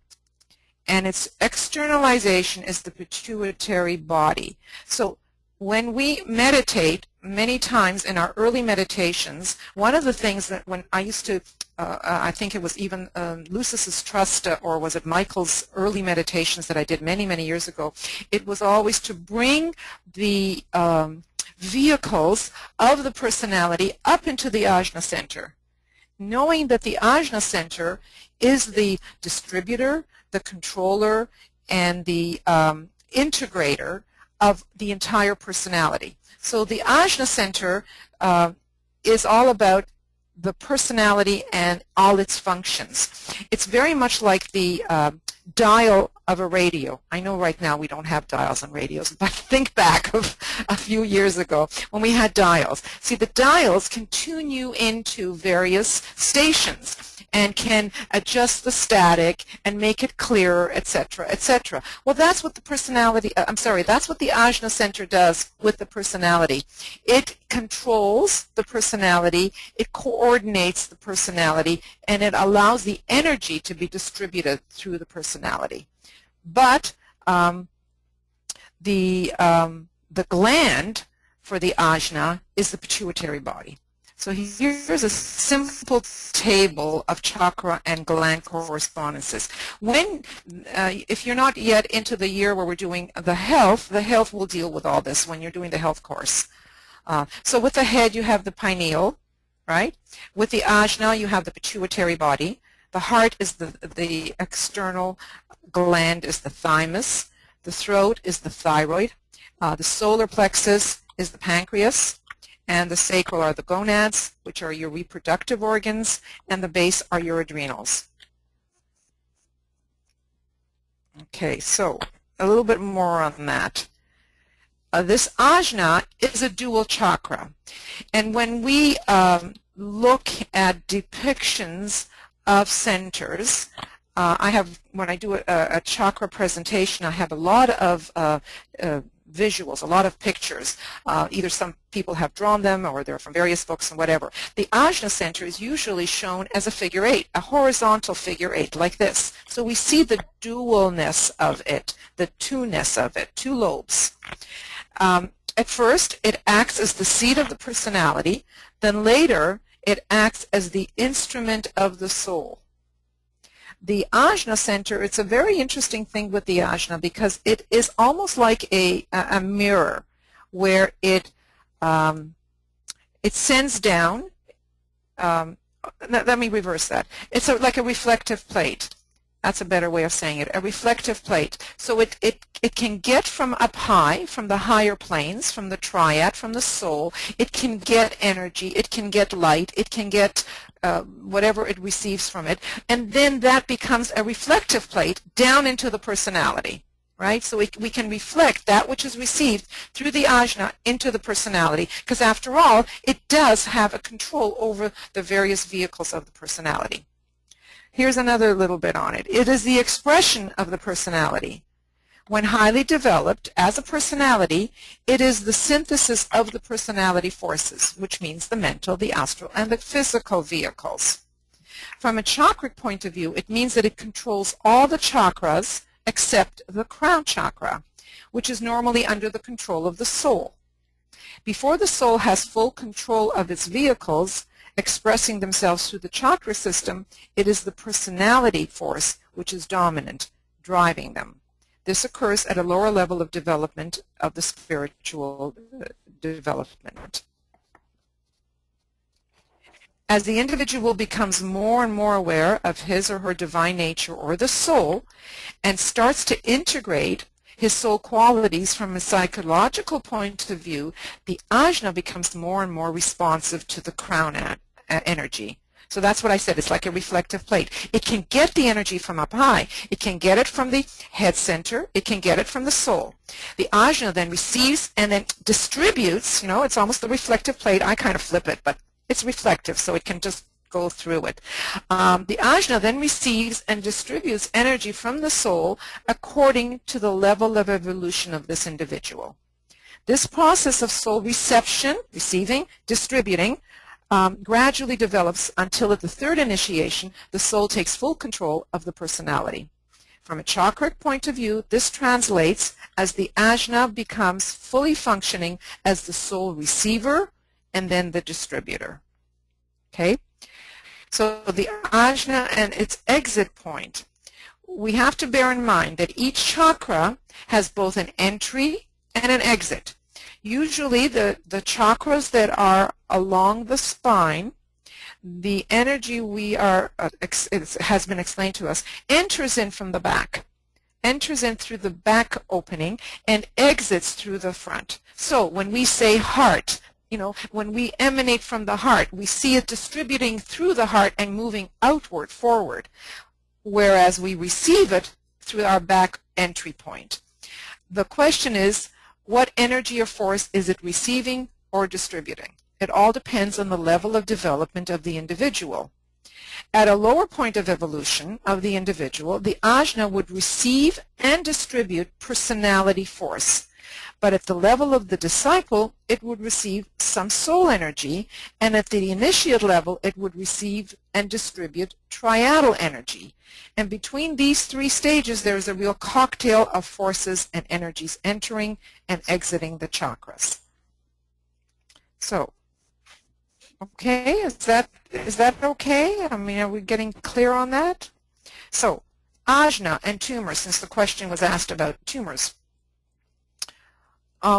and its externalization is the pituitary body. So when we meditate, many times in our early meditations, one of the things that when I used to, I think it was even Lucis's Trust, or was it Michael's early meditations that I did many, many years ago, it was always to bring the vehicles of the personality up into the ajna center, knowing that the ajna center is the distributor, the controller, and the integrator of the entire personality. So the ajna center is all about the personality and all its functions. It's very much like the dial of a radio. I know right now we don't have dials on radios, but think back of a few years ago when we had dials. See, the dials can tune you into various stations and can adjust the static and make it clearer, etc., etc. Well, that's what the personality, that's what the ajna center does with the personality. It controls the personality, it coordinates the personality, and it allows the energy to be distributed through the personality. But the gland for the ajna is the pituitary body. So here's a simple table of chakra and gland correspondences. If you're not yet into the year where we're doing the health will deal with all this when you're doing the health course. So with the head, you have the pineal, right? With the ajna, you have the pituitary body. The heart is the external gland is the thymus. The throat is the thyroid. The solar plexus is the pancreas. And the sacral are the gonads, which are your reproductive organs, and the base are your adrenals. Okay, so a little bit more on that. This ajna is a dual chakra, and when we look at depictions of centers, when I do a chakra presentation, I have a lot of visuals, a lot of pictures. Either some people have drawn them or they're from various books and whatever. The ajna center is usually shown as a figure eight, a horizontal figure eight like this. So we see the dualness of it, the two-ness of it, two lobes. At first, it acts as the seat of the personality. Then later, it acts as the instrument of the soul. The ajna center, it's a very interesting thing with the ajna because it is almost like a mirror where it sends down. Let me reverse that. It's like a reflective plate. That's a better way of saying it, a reflective plate. So it can get from up high, from the higher planes, from the triad, from the soul. It can get energy, it can get light, it can get whatever it receives from it. And then that becomes a reflective plate down into the personality, right? So we can reflect that which is received through the ajna into the personality, because after all, it does have a control over the various vehicles of the personality. Here's another little bit on it. It is the expression of the personality. When highly developed as a personality, it is the synthesis of the personality forces, which means the mental, the astral, and the physical vehicles. From a chakric point of view, it means that it controls all the chakras except the crown chakra, which is normally under the control of the soul. Before the soul has full control of its vehicles, expressing themselves through the chakra system, it is the personality force which is dominant, driving them. This occurs at a lower level of development of the spiritual development. As the individual becomes more and more aware of his or her divine nature or the soul and starts to integrate his soul qualities from a psychological point of view, the ajna becomes more and more responsive to the crown energy. So that's what I said. It's like a reflective plate. It can get the energy from up high. It can get it from the head center. It can get it from the soul. The ajna then receives and then distributes. You know, it's almost the reflective plate. I kind of flip it, but it's reflective, so it can just go through it. The ajna then receives and distributes energy from the soul according to the level of evolution of this individual. This process of soul reception, receiving, distributing, gradually develops until at the third initiation, the soul takes full control of the personality. From a chakric point of view, this translates as the ajna becomes fully functioning as the soul receiver and then the distributor. Okay? So the ajna and its exit point, we have to bear in mind that each chakra has both an entry and an exit. Usually the chakras that are along the spine, the energy has been explained to us, enters in from the back, enters in through the back opening and exits through the front. So when we say heart, you know, when we emanate from the heart, we see it distributing through the heart and moving outward, forward, whereas we receive it through our back entry point. The question is, what energy or force is it receiving or distributing? It all depends on the level of development of the individual. At a lower point of evolution of the individual, the ajna would receive and distribute personality force. But at the level of the disciple, it would receive some soul energy, and at the initiate level, it would receive and distribute triadal energy. And between these three stages, there is a real cocktail of forces and energies entering and exiting the chakras. So, okay, is that okay? I mean, are we getting clear on that? So, ajna and tumors, since the question was asked about tumors.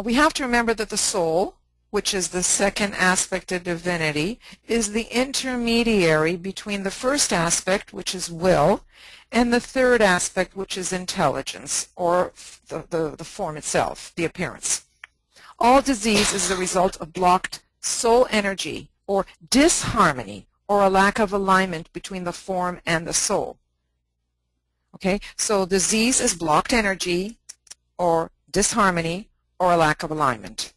We have to remember that the soul, which is the second aspect of divinity, is the intermediary between the first aspect, which is will, and the third aspect, which is intelligence, or the form itself, the appearance. All disease is the result of blocked soul energy, or disharmony, or a lack of alignment between the form and the soul. Okay, so disease is blocked energy, or disharmony, or a lack of alignment.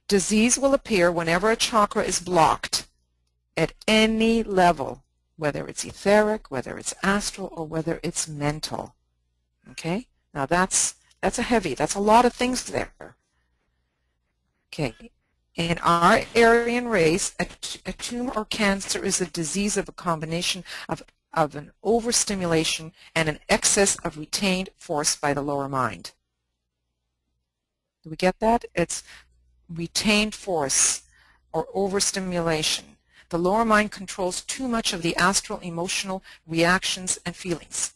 Disease will appear whenever a chakra is blocked at any level, whether it's etheric, whether it's astral, or whether it's mental. Okay? Now that's a lot of things there. Okay. In our Aryan race, a tumor or cancer is a disease of a combination of an overstimulation and an excess of retained force by the lower mind. Do we get that? It's retained force or overstimulation. The lower mind controls too much of the astral emotional reactions and feelings.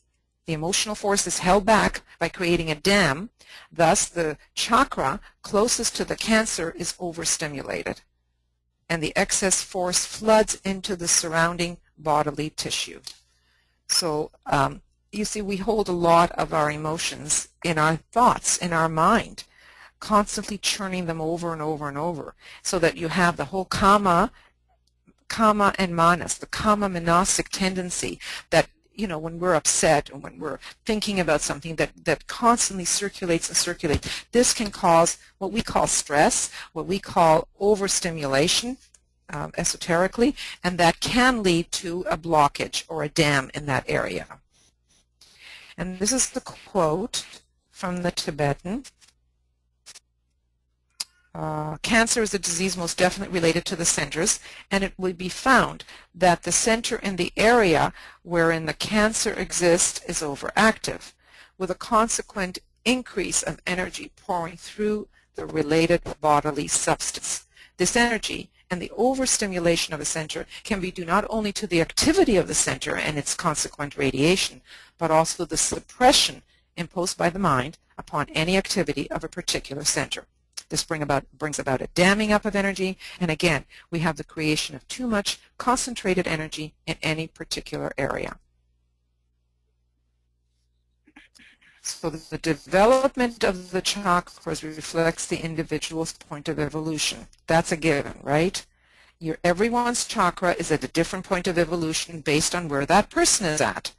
The emotional force is held back by creating a dam. Thus, the chakra closest to the cancer is overstimulated, and the excess force floods into the surrounding bodily tissue. So, you see, we hold a lot of our emotions in our thoughts, in our mind, constantly churning them over and over and over, so that you have the whole kama and manas, the kama manasic tendency that, you know, when we're upset and when we're thinking about something that constantly circulates and circulates. This can cause what we call stress, what we call overstimulation, esoterically, and that can lead to a blockage or a dam in that area. And this is the quote from the Tibetan. Cancer is a disease most definitely related to the centers, and it will be found that the center in the area wherein the cancer exists is overactive, with a consequent increase of energy pouring through the related bodily substance. This energy And the overstimulation of a center can be due not only to the activity of the center and its consequent radiation, but also the suppression imposed by the mind upon any activity of a particular center. This brings about a damming up of energy, and again, we have the creation of too much concentrated energy in any particular area. So the development of the chakras reflects the individual's point of evolution. That's a given, right? Everyone's chakra is at a different point of evolution based on where that person is at.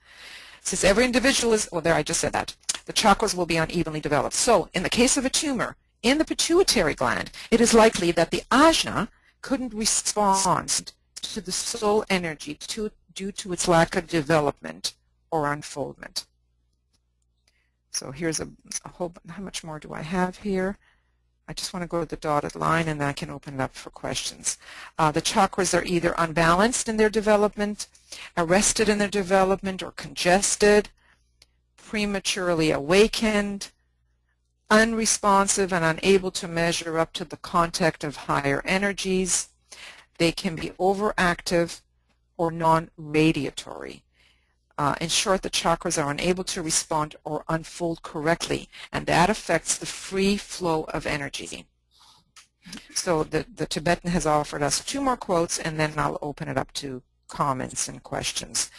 Since every individual is, well, there, I just said that. The chakras will be unevenly developed. So in the case of a tumor in the pituitary gland, it is likely that the ajna couldn't respond to the soul energy due to its lack of development or unfoldment. So here's a whole, how much more do I have here? I just want to go to the dotted line and then I can open it up for questions. The chakras are either unbalanced in their development, arrested in their development, or congested, prematurely awakened, unresponsive and unable to measure up to the contact of higher energies. They can be overactive or non-radiatory. In short, the chakras are unable to respond or unfold correctly, and that affects the free flow of energy. So the Tibetan has offered us 2 more quotes, and then I'll open it up to comments and questions.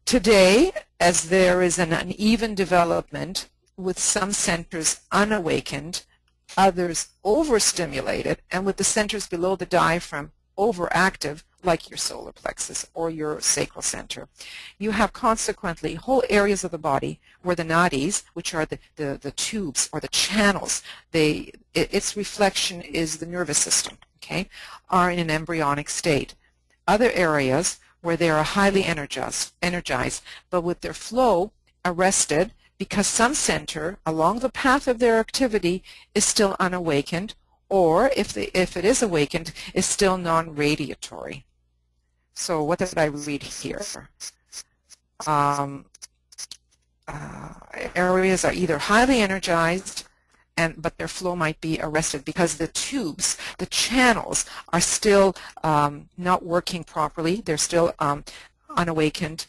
Today, as there is an uneven development with some centers unawakened, others overstimulated, and with the centers below the diaphragm overactive, like your solar plexus or your sacral center. You have consequently whole areas of the body where the nadis, which are the tubes or the channels, its reflection is the nervous system, okay, are in an embryonic state. Other areas where they are highly energized, but with their flow arrested because some center along the path of their activity is still unawakened, or if it is awakened, is still non-radiatory. So what did I read here? Areas are either highly energized, but their flow might be arrested because the tubes, the channels, are still not working properly. They're still unawakened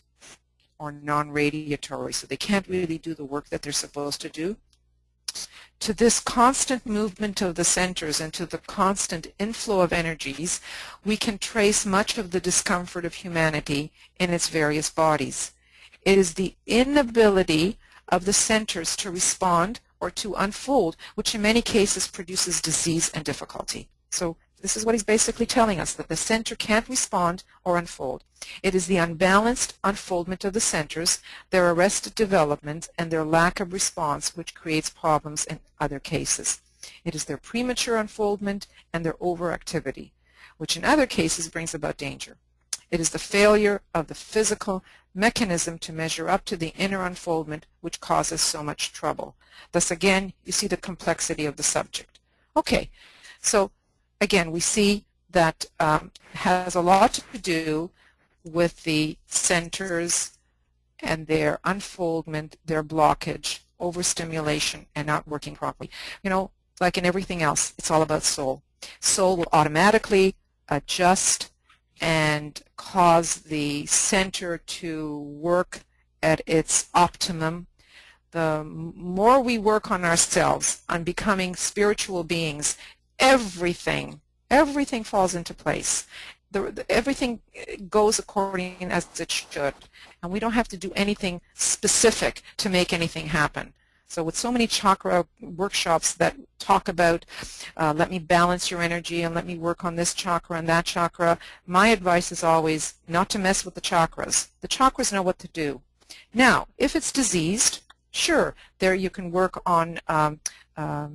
or non-radiatory, so they can't really do the work that they're supposed to do. To this constant movement of the centers and to the constant inflow of energies, we can trace much of the discomfort of humanity in its various bodies. It is the inability of the centers to respond or to unfold, which in many cases produces disease and difficulty. So this is what he's basically telling us, that the center can't respond or unfold. It is the unbalanced unfoldment of the centers, their arrested development, and their lack of response which creates problems in other cases. It is their premature unfoldment and their overactivity, which in other cases brings about danger. It is the failure of the physical mechanism to measure up to the inner unfoldment which causes so much trouble. Thus again, you see the complexity of the subject. Okay, so again, we see that has a lot to do with the centers and their unfoldment, their blockage, overstimulation, and not working properly. You know, like in everything else, it's all about soul. Soul will automatically adjust and cause the center to work at its optimum. The more we work on ourselves, on becoming spiritual beings, everything falls into place. Everything goes according as it should, and we don't have to do anything specific to make anything happen. So with so many chakra workshops that talk about let me balance your energy and let me work on this chakra and that chakra, my advice is always not to mess with the chakras. The chakras know what to do. Now, if it's diseased, sure, there you can work on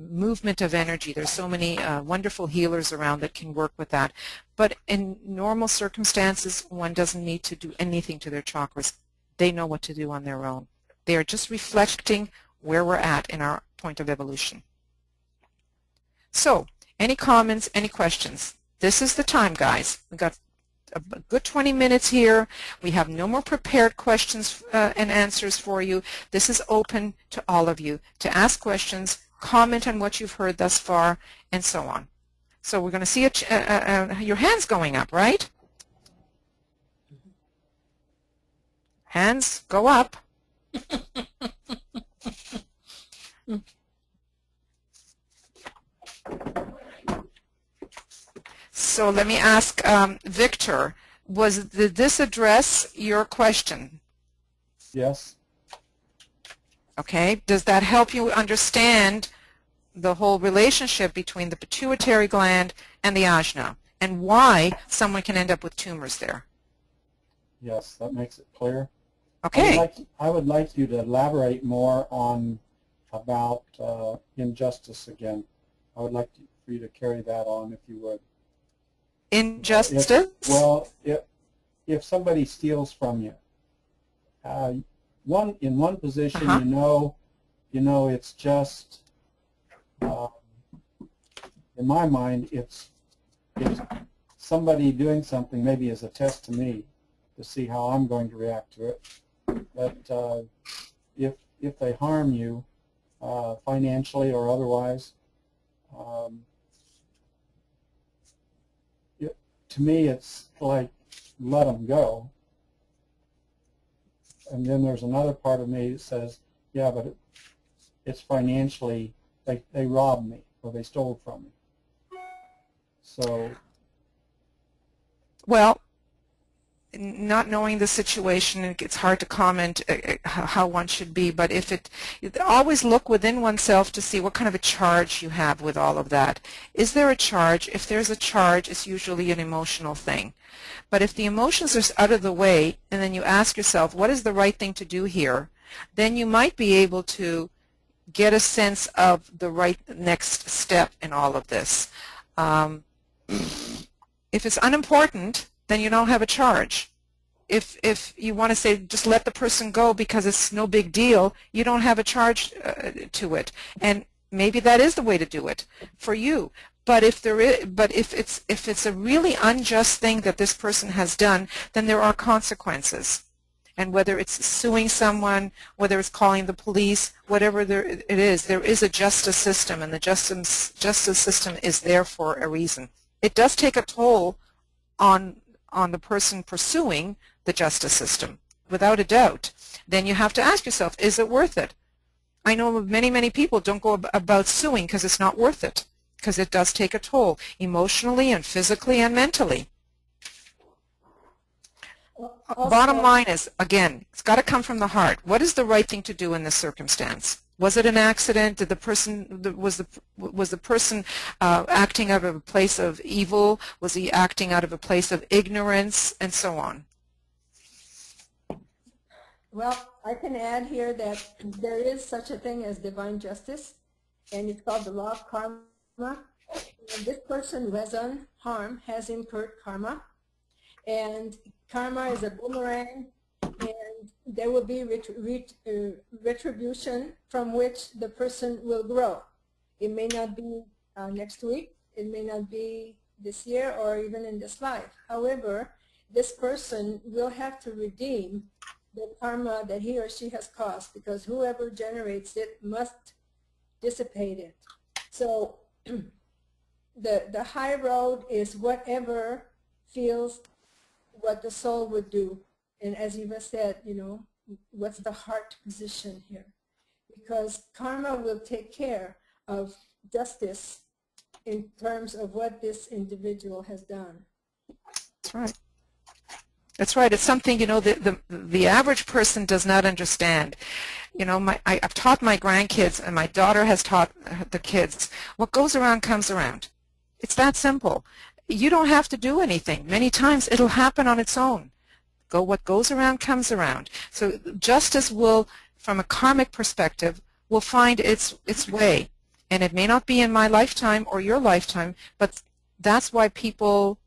movement of energy. There's so many wonderful healers around that can work with that. But in normal circumstances, one doesn't need to do anything to their chakras. They know what to do on their own. They are just reflecting where we're at in our point of evolution. So, any comments, any questions? This is the time, guys. We've got a good 20 minutes here. We have no more prepared questions and answers for you. This is open to all of you to ask questions, comment on what you've heard thus far, and so on. So we're going to see your hands going up, right? Hands go up. So let me ask Victor, did this address your question? Yes. Okay. Does that help you understand the whole relationship between the pituitary gland and the ajna and why someone can end up with tumors there? Yes, that makes it clear. Okay. I would like you to elaborate more on about injustice again. I would like for you to carry that on, if you would. Injustice? If somebody steals from you, in one position, you know it's just, in my mind, it's somebody doing something maybe as a test to me to see how I'm going to react to it. But if they harm you financially or otherwise, to me it's like, let them go. And then there's another part of me that says, yeah, but it's financially, they robbed me or they stole from me. So. Well, not knowing the situation, it's hard to comment how one should be, but always look within oneself to see what kind of a charge you have with all of that. Is there a charge? If there's a charge, it's usually an emotional thing. But if the emotions are out of the way, and then you ask yourself, what is the right thing to do here, then you might be able to get a sense of the right next step in all of this. If it's unimportant, then you don't have a charge. If you want to say just let the person go because it's no big deal, you don't have a charge to it. And maybe that is the way to do it for you. But if it's a really unjust thing that this person has done, then there are consequences. And whether it's suing someone, whether it's calling the police, whatever it is, there is a justice system, and the justice system is there for a reason. It does take a toll on the person pursuing the justice system, without a doubt. Then you have to ask yourself, is it worth it? I know many people don't go about suing because it's not worth it, because it does take a toll, emotionally and physically and mentally. Also, bottom line is, again, it's got to come from the heart. What is the right thing to do in this circumstance? Was it an accident? Did the person was the person acting out of a place of evil? Was he acting out of a place of ignorance, and so on? Well, I can add here that there is such a thing as divine justice, and it's called the law of karma. And this person who has done harm has incurred karma, and karma is a boomerang, and there will be retribution from which the person will grow. It may not be next week, it may not be this year, or even in this life. However, this person will have to redeem the karma that he or she has caused, because whoever generates it must dissipate it. So the high road is whatever feels what the soul would do. And as Eva said, you know, what's the heart position here? Because karma will take care of justice in terms of what this individual has done. That's right. That's right. It's something, you know, the average person does not understand. You know, I've taught my grandkids, and my daughter has taught the kids, what goes around comes around. It's that simple. You don't have to do anything. Many times it'll happen on its own. What goes around comes around. So justice will, from a karmic perspective, will find its way. And it may not be in my lifetime or your lifetime, but that's why people,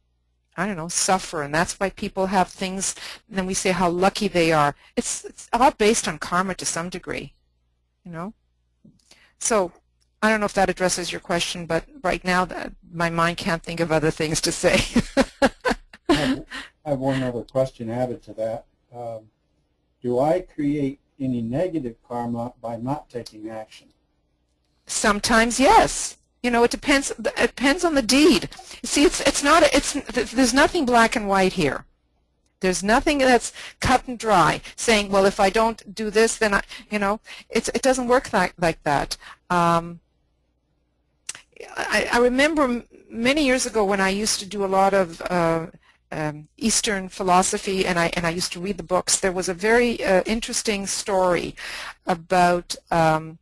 I don't know, suffer, and that's why people have things, and then we say how lucky they are. It's all based on karma to some degree, you know. So I don't know if that addresses your question, but right now my mind can't think of other things to say. I have one other question added to that. Do I create any negative karma by not taking action? Sometimes yes. You know, it depends. It depends on the deed. See, it's not. There's nothing black and white here. There's nothing that's cut and dry, saying, well, if I don't do this, then you know, it doesn't work like that. I remember many years ago when I used to do a lot of Eastern philosophy, and I used to read the books. There was a very interesting story about an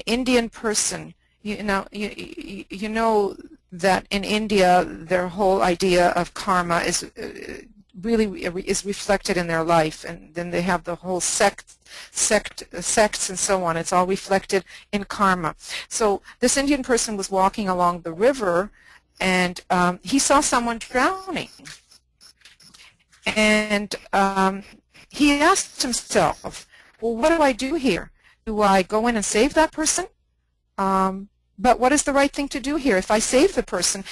Indian person. You know that in India, their whole idea of karma is really is reflected in their life, and then they have the whole sects and so on. It's all reflected in karma. So this Indian person was walking along the river, and he saw someone drowning, and he asked himself, well, what do I do here? Do I go in and save that person? But what is the right thing to do here? If I save the person,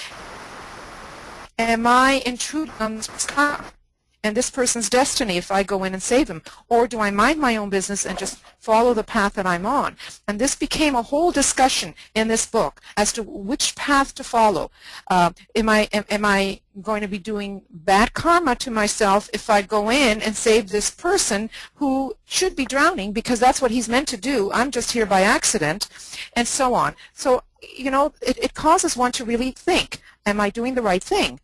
am I intruding on this karma and this person's destiny if I go in and save him? Or do I mind my own business and just follow the path that I'm on? And this became a whole discussion in this book as to which path to follow. Am I going to be doing bad karma to myself if I go in and save this person who should be drowning because that's what he's meant to do? I'm just here by accident, and so on. So, you know, it causes one to really think, am I doing the right thing?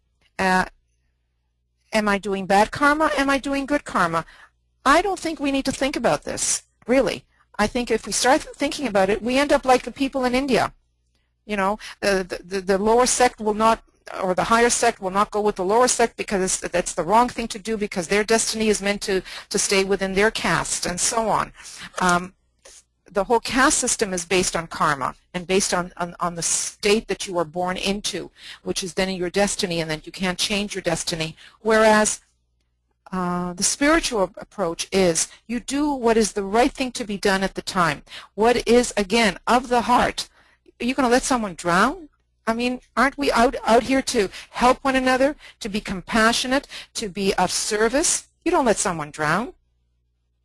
Am I doing bad karma? Am I doing good karma? I don't think we need to think about this, really. I think if we start thinking about it, we end up like the people in India. You know, the lower sect will not, or the higher sect will not go with the lower sect because that's the wrong thing to do because their destiny is meant to stay within their caste, and so on. The whole caste system is based on karma and based on the state that you are born into, which is then your destiny, and then you can't change your destiny. Whereas the spiritual approach is you do what is the right thing to be done at the time. What is, again, of the heart. Are you going to let someone drown? I mean, aren't we out here to help one another, to be compassionate, to be of service? You don't let someone drown.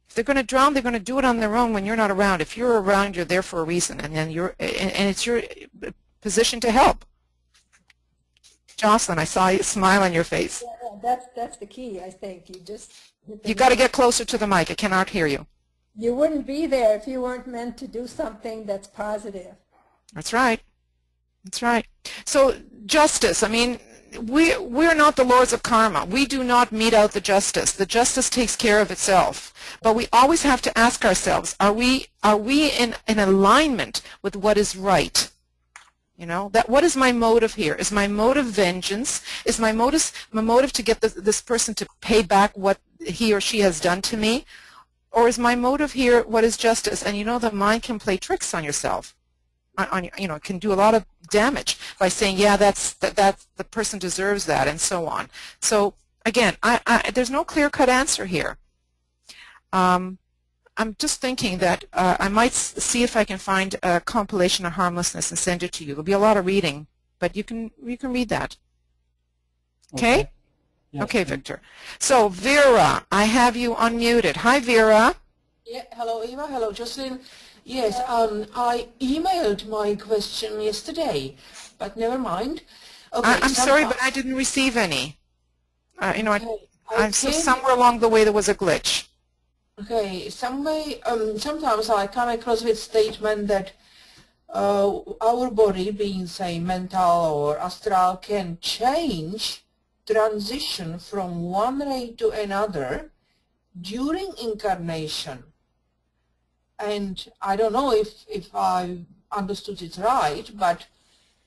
If they're going to drown, they're going to do it on their own when you're not around. If you're around, you're there for a reason, and then and it's your position to help. Jocelyn, I saw a smile on your face. Yeah, that's the key, I think. You got to get closer to the mic. I cannot hear you. You wouldn't be there if you weren't meant to do something that's positive. That's right. That's right. So justice, I mean, we're not the lords of karma. We do not mete out the justice. The justice takes care of itself. But we always have to ask ourselves, are we in alignment with what is right? You know, that what is my motive here? Is my motive vengeance? Is my motive to get this person to pay back what he or she has done to me? Or is my motive here what is justice? And you know, the mind can play tricks on yourself. You know, it can do a lot of damage by saying, yeah, that the person deserves that, and so on. So again, there's no clear-cut answer here. I'm just thinking that I might see if I can find a compilation of harmlessness and send it to you. There'll be a lot of reading, but you can read that. Okay? Yes. Okay, Victor. So Vera, I have you unmuted. Hi, Vera. Yeah. Hello, Eva. Hello, Jocelyn. Yes, I emailed my question yesterday, but never mind. Okay, I'm sorry, but I didn't receive any. You know, somewhere along the way there was a glitch. Okay, sometimes I come across with statement that our body, being say mental or astral, can change, transition from one ray to another during incarnation. And I don't know if I understood it right, but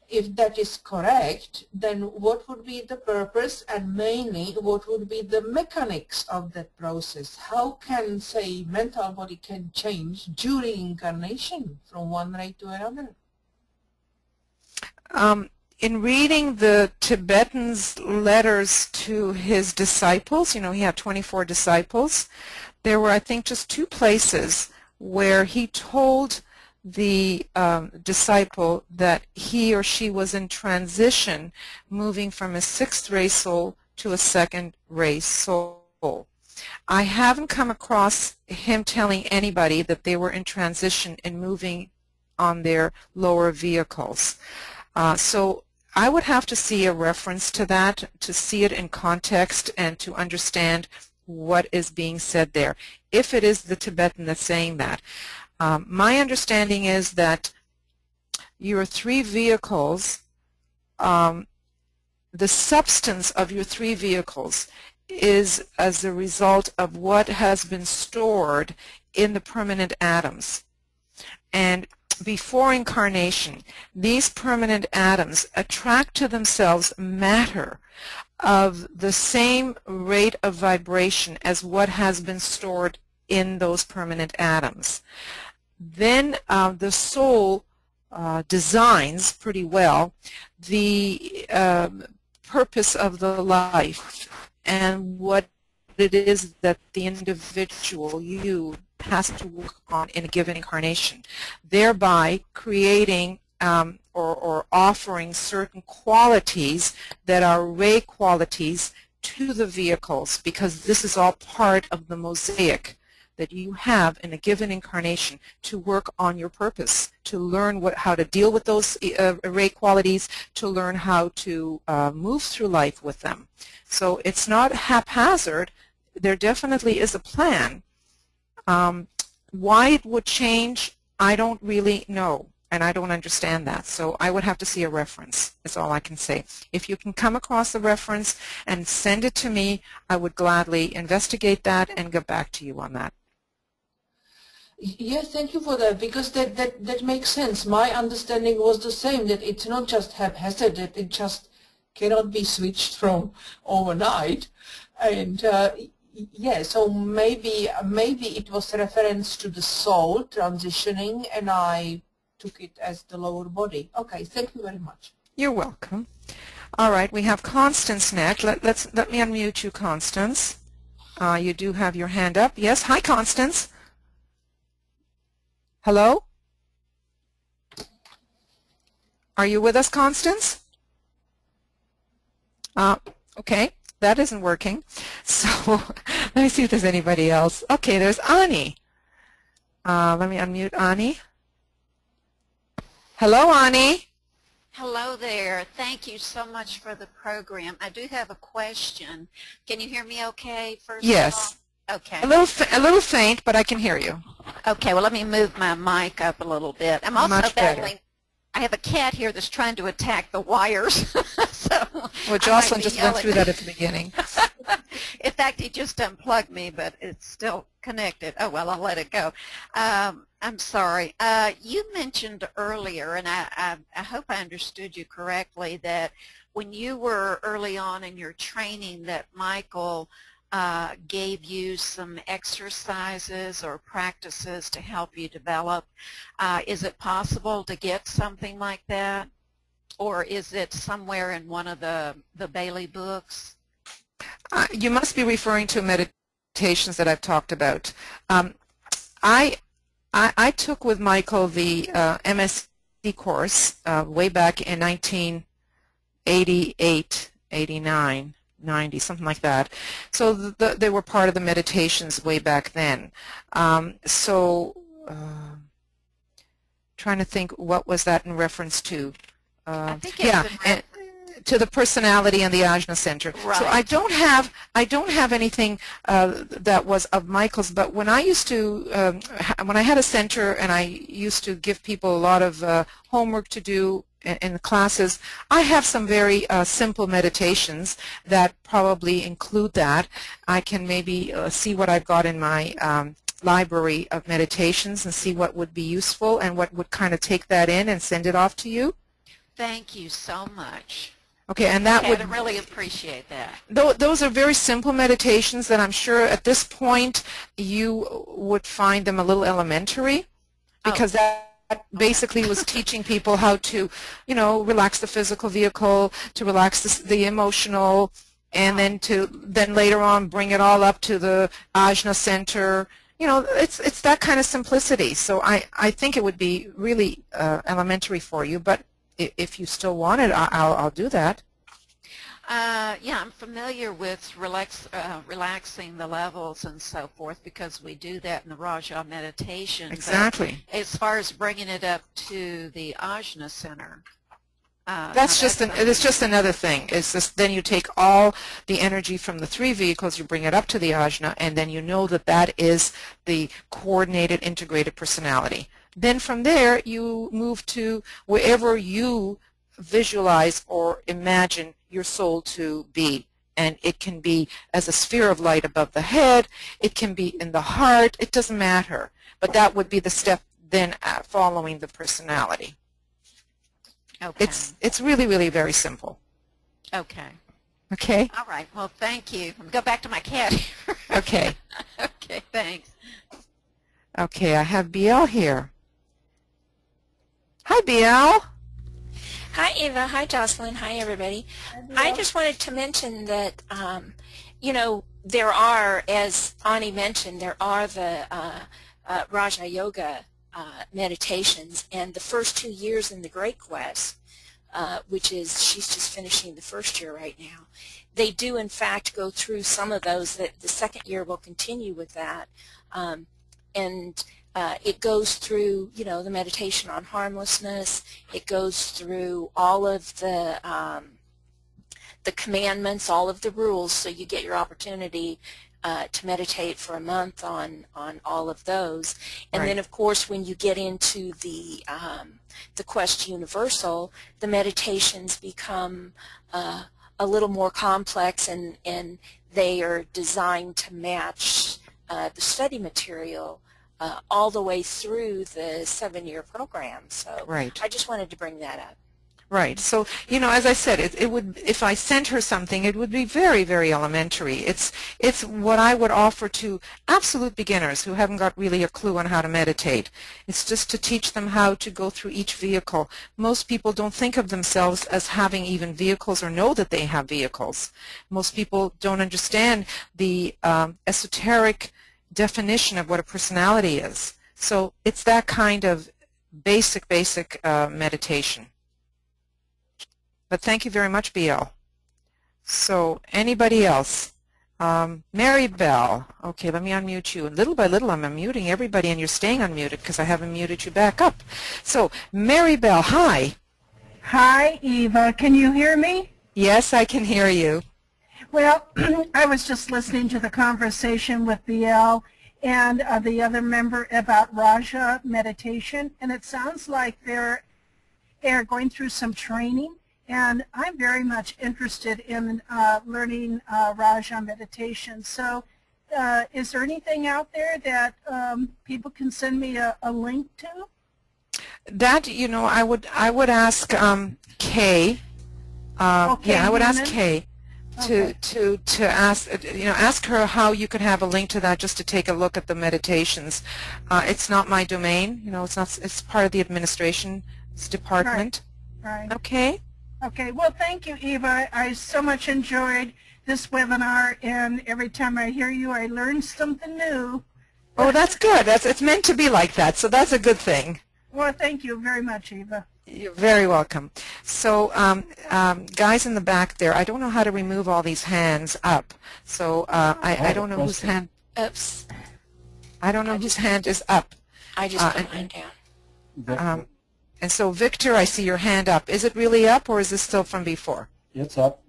if that is correct, then what would be the purpose, and mainly what would be the mechanics of that process? How can, say, mental body can change during incarnation from one ray to another? In reading the Tibetan's letters to his disciples, you know, he had 24 disciples, there were, I think, just 2 places where he told the disciple that he or she was in transition, moving from a 6th ray soul to a 2nd ray soul. I haven't come across him telling anybody that they were in transition and moving on their lower vehicles. So I would have to see a reference to that, to see it in context and to understand what is being said there, if it is the Tibetan that's saying that. My understanding is that your three vehicles, the substance of your three vehicles is as a result of what has been stored in the permanent atoms. And before incarnation, these permanent atoms attract to themselves matter of the same rate of vibration as what has been stored in those permanent atoms. Then the soul designs pretty well the purpose of the life and what it is that the individual, you, has to work on in a given incarnation, thereby creating or offering certain qualities that are ray qualities to the vehicles, because this is all part of the mosaic that you have in a given incarnation to work on your purpose, to learn how to deal with those ray qualities, to learn how to move through life with them. So it's not haphazard. There definitely is a plan. Why it would change, I don't really know, and I don't understand that. So I would have to see a reference, is all I can say. If you can come across a reference and send it to me, I would gladly investigate that and get back to you on that. Yes, thank you for that, because that makes sense. My understanding was the same, that it's not just haphazard, that it just cannot be switched from overnight. And yeah, so maybe it was a reference to the soul transitioning, and I took it as the lower body. Okay, thank you very much. You're welcome. All right, we have Constance next. Let me unmute you, Constance. You do have your hand up. Yes, hi, Constance. Hello? Are you with us, Constance? Okay. That isn't working. So let me see if there's anybody else. Okay, there's Ani. Let me unmute Ani. Hello, Ani. Hello there. Thank you so much for the program. I do have a question. Can you hear me okay, first Yes. of all? Okay. A little faint, but I can hear you. Okay, well, let me move my mic up a little bit. I'm also Much better. battling. I have a cat here that's trying to attack the wires. Well, Jocelyn just went through that at the beginning. In fact, he just unplugged me, but it's still connected. Oh, well, I'll let it go. I'm sorry. You mentioned earlier, and I hope I understood you correctly, that when you were early on in your training that Michael gave you some exercises or practices to help you develop. Is it possible to get something like that? Or is it somewhere in one of the Bailey books? You must be referring to meditations that I've talked about. I took with Michael the MSc course way back in 1988, 89. 90, something like that. So they were part of the meditations way back then. Trying to think, what was that in reference to? I think yeah, to the personality and the Ajna Center. Right. So I don't have anything that was of Michael's. But when I used to, when I had a center and I used to give people a lot of homework to do in the classes, I have some very simple meditations that probably include that. I can maybe see what I've got in my library of meditations and see what would be useful and what would kind of take that in and send it off to you. Thank you so much. Okay, and that would... I really appreciate that. Those are very simple meditations that I'm sure at this point you would find them a little elementary, because that basically was teaching people how to, relax the physical vehicle, to relax the emotional, and then later on bring it all up to the Ajna Center. It's that kind of simplicity. So I think it would be really elementary for you, but if you still want it, I'll do that. Yeah, I'm familiar with relaxing the levels and so forth because we do that in the Raja meditation. Exactly. But as far as bringing it up to the Ajna center, it's just another thing. It's just then you take all the energy from the 3 vehicles, you bring it up to the ajna, and then you know that that is the coordinated, integrated personality. Then from there, you move to wherever you visualize or imagine your soul to be. And it can be as a sphere of light above the head. It can be in the heart. It doesn't matter. But that would be the step then following the personality. Okay. It's really, really very simple. Okay. Okay? All right. Well, thank you. I'm going to go back to my cat. Okay. Okay, thanks. Okay, I have BL here. Hi, BL. Hi, Eva. Hi, Jocelyn. Hi, everybody. I just wanted to mention that, you know, there are, as Ani mentioned, there are the Raja Yoga meditations, and the first 2 years in the Great Quest, which is, she's just finishing the first year right now, they do in fact go through some of those. That the second year will continue with that, and it goes through, you know, the meditation on harmlessness. It goes through all of the commandments, all of the rules, so you get your opportunity to meditate for a month on all of those. And right. Then, of course, when you get into the Quest Universal, the meditations become a little more complex, and they are designed to match the study material all the way through the 7-year program. So right. I just wanted to bring that up. Right. So, you know, as I said, it would, if I sent her something, it would be very, very elementary. It's what I would offer to absolute beginners who haven't got really a clue on how to meditate. It's just to teach them how to go through each vehicle. Most people don't think of themselves as having even vehicles or know that they have vehicles. Most people don't understand the esoteric definition of what a personality is. So it's that kind of basic meditation. But thank you very much, BL. So anybody else? Mary Bell. Okay, let me unmute you. And little by little, I'm unmuting everybody, and you're staying unmuted because I haven't muted you back up. So Mary Bell, hi. Hi, Eva. Can you hear me? Yes, I can hear you. Well, I was just listening to the conversation with BL and the other member about Raja meditation, and it sounds like they're going through some training. And I'm very much interested in learning Raja meditation. So is there anything out there that people can send me a link to? That, you know, I would ask Kay. Okay, yeah, I would ask Newman. Kay to ask, you know, ask her how you could have a link to that just to take a look at the meditations. It's not my domain, you know, it's part of the administration's department. Right. Okay. Okay, well, thank you, Eva. I so much enjoyed this webinar, and every time I hear you, I learn something new. Oh, that's good. It's meant to be like that, so that's a good thing. Well, thank you very much, Eva. You're very welcome. So, guys in the back there, I don't know how to remove all these hands up. So I don't know whose hand. Oops. I don't know whose hand is up. I just put mine down. And so, Victor, I see your hand up. Is it really up, or is this still from before? It's up.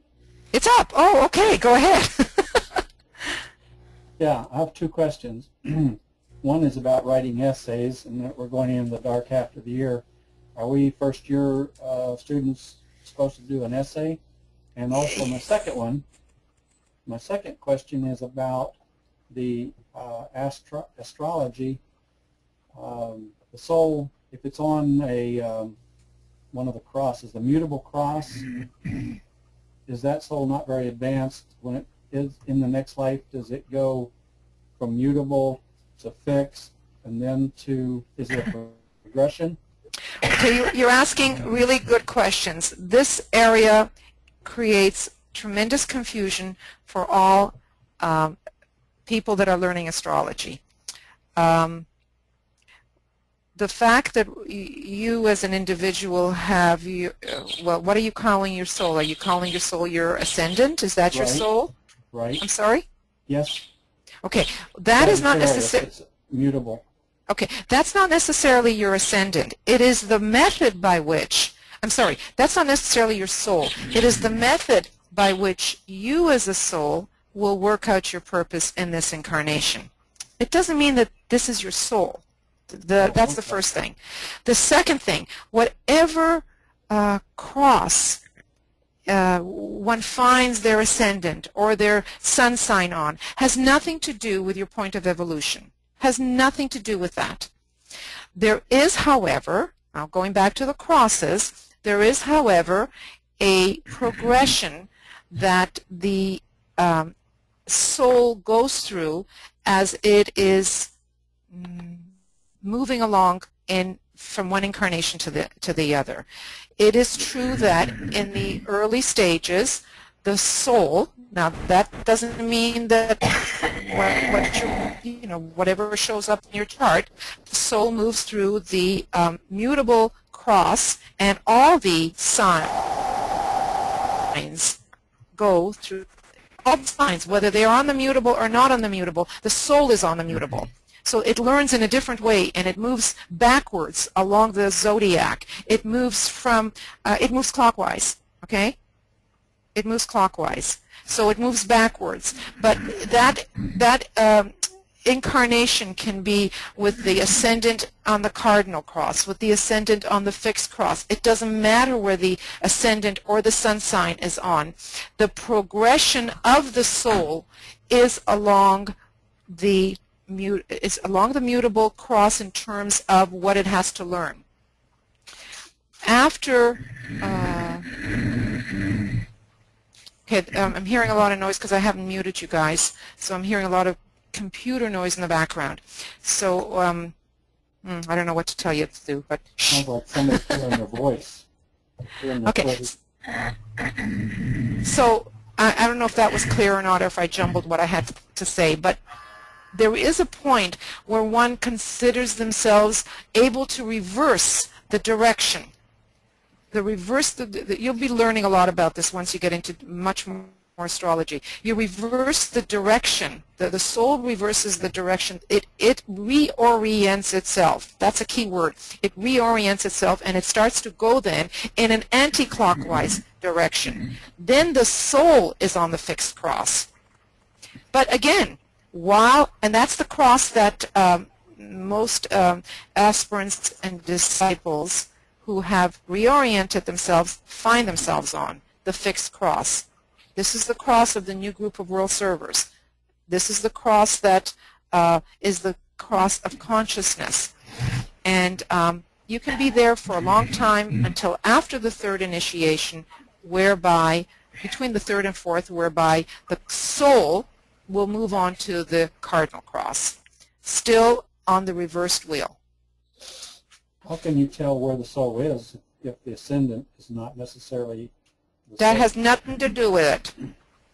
It's up. Oh, okay. Go ahead. Yeah, I have 2 questions. One is about writing essays, and that we're going in the dark half of the year. Are we first-year students supposed to do an essay? And also my second question is about the astrology. The soul, if it's on a one of the crosses, the mutable cross, is that soul not very advanced when it is in the next life? Does it go from mutable to fixed, and then to, is it a progression? Okay, you're asking really good questions. This area creates tremendous confusion for all people that are learning astrology. the fact that you as an individual have you, well, what are you calling your soul? Are you calling your soul your ascendant? Is that your soul? Right. I'm sorry? Yes. Okay, that is not necessarily... It's mutable. Okay, that's not necessarily your ascendant. It is the method by which, I'm sorry, that's not necessarily your soul. It is the method by which you as a soul will work out your purpose in this incarnation. It doesn't mean that this is your soul. That's the first thing. The second thing, whatever cross one finds their ascendant or their sun sign on has nothing to do with your point of evolution. Has nothing to do with that. There is, however, now going back to the crosses, there is, however, a progression that the soul goes through as it is moving along from one incarnation to the other. It is true that in the early stages, the soul, now that doesn't mean that whatever shows up in your chart, the soul moves through the mutable cross, and all the signs go through, all the signs, whether they are on the mutable or not on the mutable, the soul is on the mutable. So it learns in a different way, and it moves backwards along the zodiac. It moves clockwise, okay? It moves clockwise. So it moves backwards. But that incarnation can be with the ascendant on the cardinal cross, with the ascendant on the fixed cross. It doesn't matter where the ascendant or the sun sign is on. The progression of the soul is along the mutable cross in terms of what it has to learn. After, I'm hearing a lot of noise because I haven't muted you guys, so I'm hearing a lot of computer noise in the background. So I don't know what to tell you to do, but sounds like somebody's hearing your voice. Okay. So I don't know if that was clear or not, or if I jumbled what I had to say, but there is a point where one considers themselves able to reverse the direction. You'll be learning a lot about this once you get into much more astrology. You reverse the direction. The soul reverses the direction. It reorients itself. That's a key word. It reorients itself, and it starts to go then in an anti-clockwise direction. Then the soul is on the fixed cross. But again, and that's the cross that most aspirants and disciples who have reoriented themselves find themselves on, the fixed cross. This is the cross of the new group of world servers. This is the cross that is the cross of consciousness. And you can be there for a long time until after the third initiation, whereby, between the third and fourth, whereby the soul will move on to the cardinal cross, still on the reversed wheel. How can you tell where the soul is if the ascendant is not necessarily the That soul? has nothing to do with it.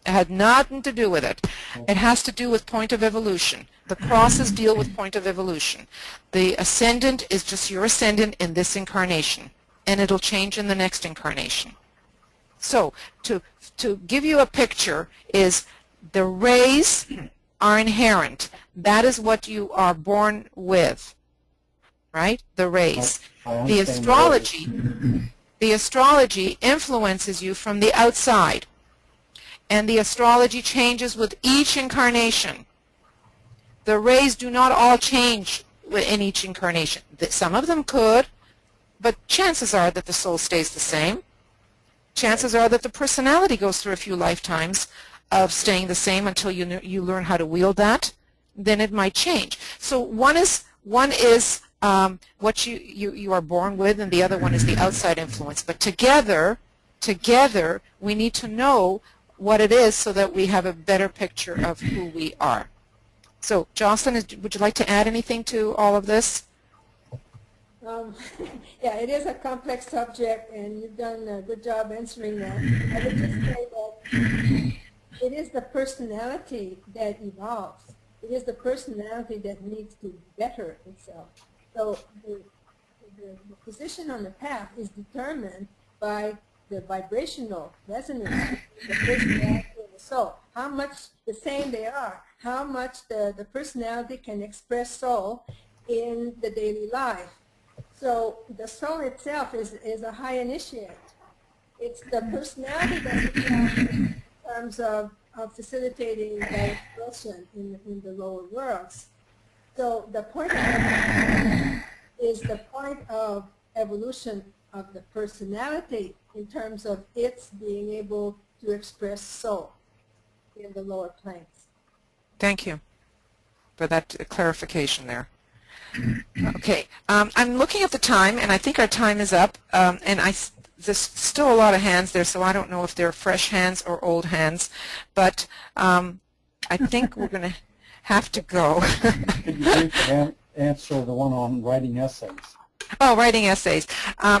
It had nothing to do with it. It has to do with point of evolution. The crosses deal with point of evolution. The ascendant is just your ascendant in this incarnation, and it'll change in the next incarnation. So to give you a picture is the rays are inherent. That is what you are born with, right? The rays. The astrology influences you from the outside, and the astrology changes with each incarnation. The rays do not all change in each incarnation. Some of them could, but chances are that the soul stays the same. Chances are that the personality goes through a few lifetimes of staying the same until you learn how to wield that. Then it might change. So one is what you are born with, and the other one is the outside influence. But together we need to know what it is so that we have a better picture of who we are. So Jocelyn, would you like to add anything to all of this? Yeah, it is a complex subject, and you've done a good job answering that. I would just say that it is the personality that evolves. It is the personality that needs to better itself. So the position on the path is determined by the vibrational resonance, the personality of the soul, how much the same they are, how much the personality can express soul in the daily life. So the soul itself is a high initiate. It's the personality that's in terms of facilitating that expression in the lower worlds. So the point of is the point of evolution of the personality in terms of its being able to express soul in the lower planes. Thank you for that clarification there. Okay, I'm looking at the time, and I think our time is up, and there's still a lot of hands there, so I don't know if they're fresh hands or old hands, but I think we're going to have to go. Could you briefly answer the one on writing essays? Oh, writing essays.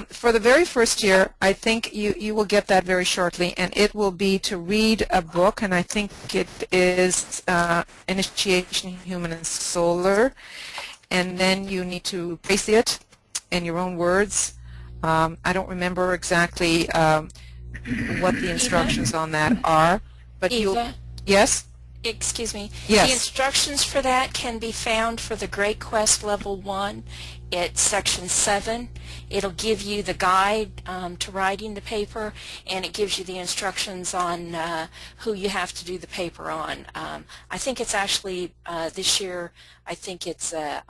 For the very first year, I think you will get that very shortly, and it will be to read a book, and I think it is Initiation Human and Solar, and then you need to trace it in your own words. I don't remember exactly what the instructions on that are, but you'll... Yes? Excuse me. Yes. The instructions for that can be found for the Great Quest Level 1. It's Section 7. It'll give you the guide to writing the paper, and it gives you the instructions on who you have to do the paper on. I think it's actually, this year, I think it's a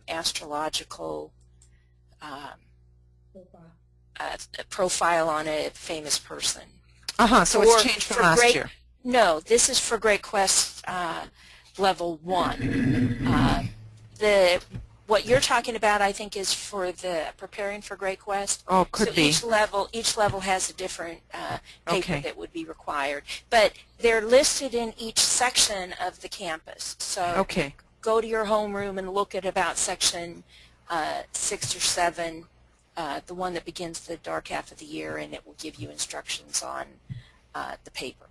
astrological profile on a famous person. So it's changed from last year. No, this is for Great Quest Level 1. What you're talking about, I think, is for the preparing for Great Quest. Oh, could be. Each level has a different paper that would be required. But they're listed in each section of the campus. So go to your homeroom and look at about section 6 or 7, the one that begins the dark half of the year, and it will give you instructions on the paper.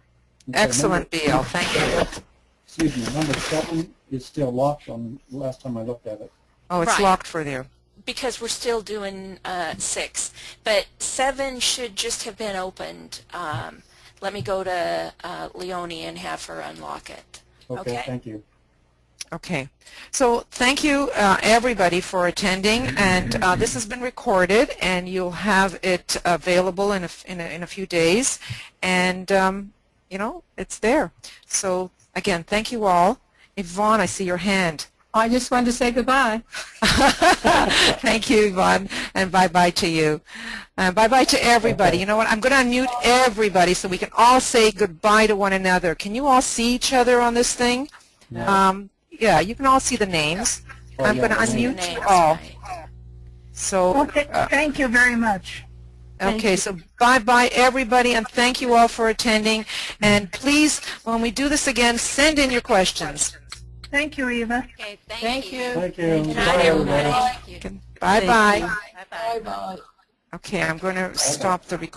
Okay, excellent, BL. Thank you. Excuse me, number 7 is still locked on the last time I looked at it. Oh, it's locked for you. Because we're still doing 6. But 7 should just have been opened. Let me go to Leonie and have her unlock it. Okay, thank you. Okay, so thank you everybody for attending, and this has been recorded, and you'll have it available in a few days, and you know, it's there. So again, thank you all. Yvonne, I see your hand. I just wanted to say goodbye. Thank you, Yvonne, and bye-bye to you. Bye-bye to everybody. You know what? I'm going to unmute everybody so we can all say goodbye to one another. Can you all see each other on this thing? No. Yeah, you can all see the names. I'm going to unmute you all. So, okay, thank you very much. Okay, so bye-bye, everybody, and thank you all for attending. And please, when we do this again, send in your questions. Thank you, Eva. Okay, Thank you. Thank you. Good night, everybody. Bye-bye. Bye-bye. Okay, I'm going to stop the recording.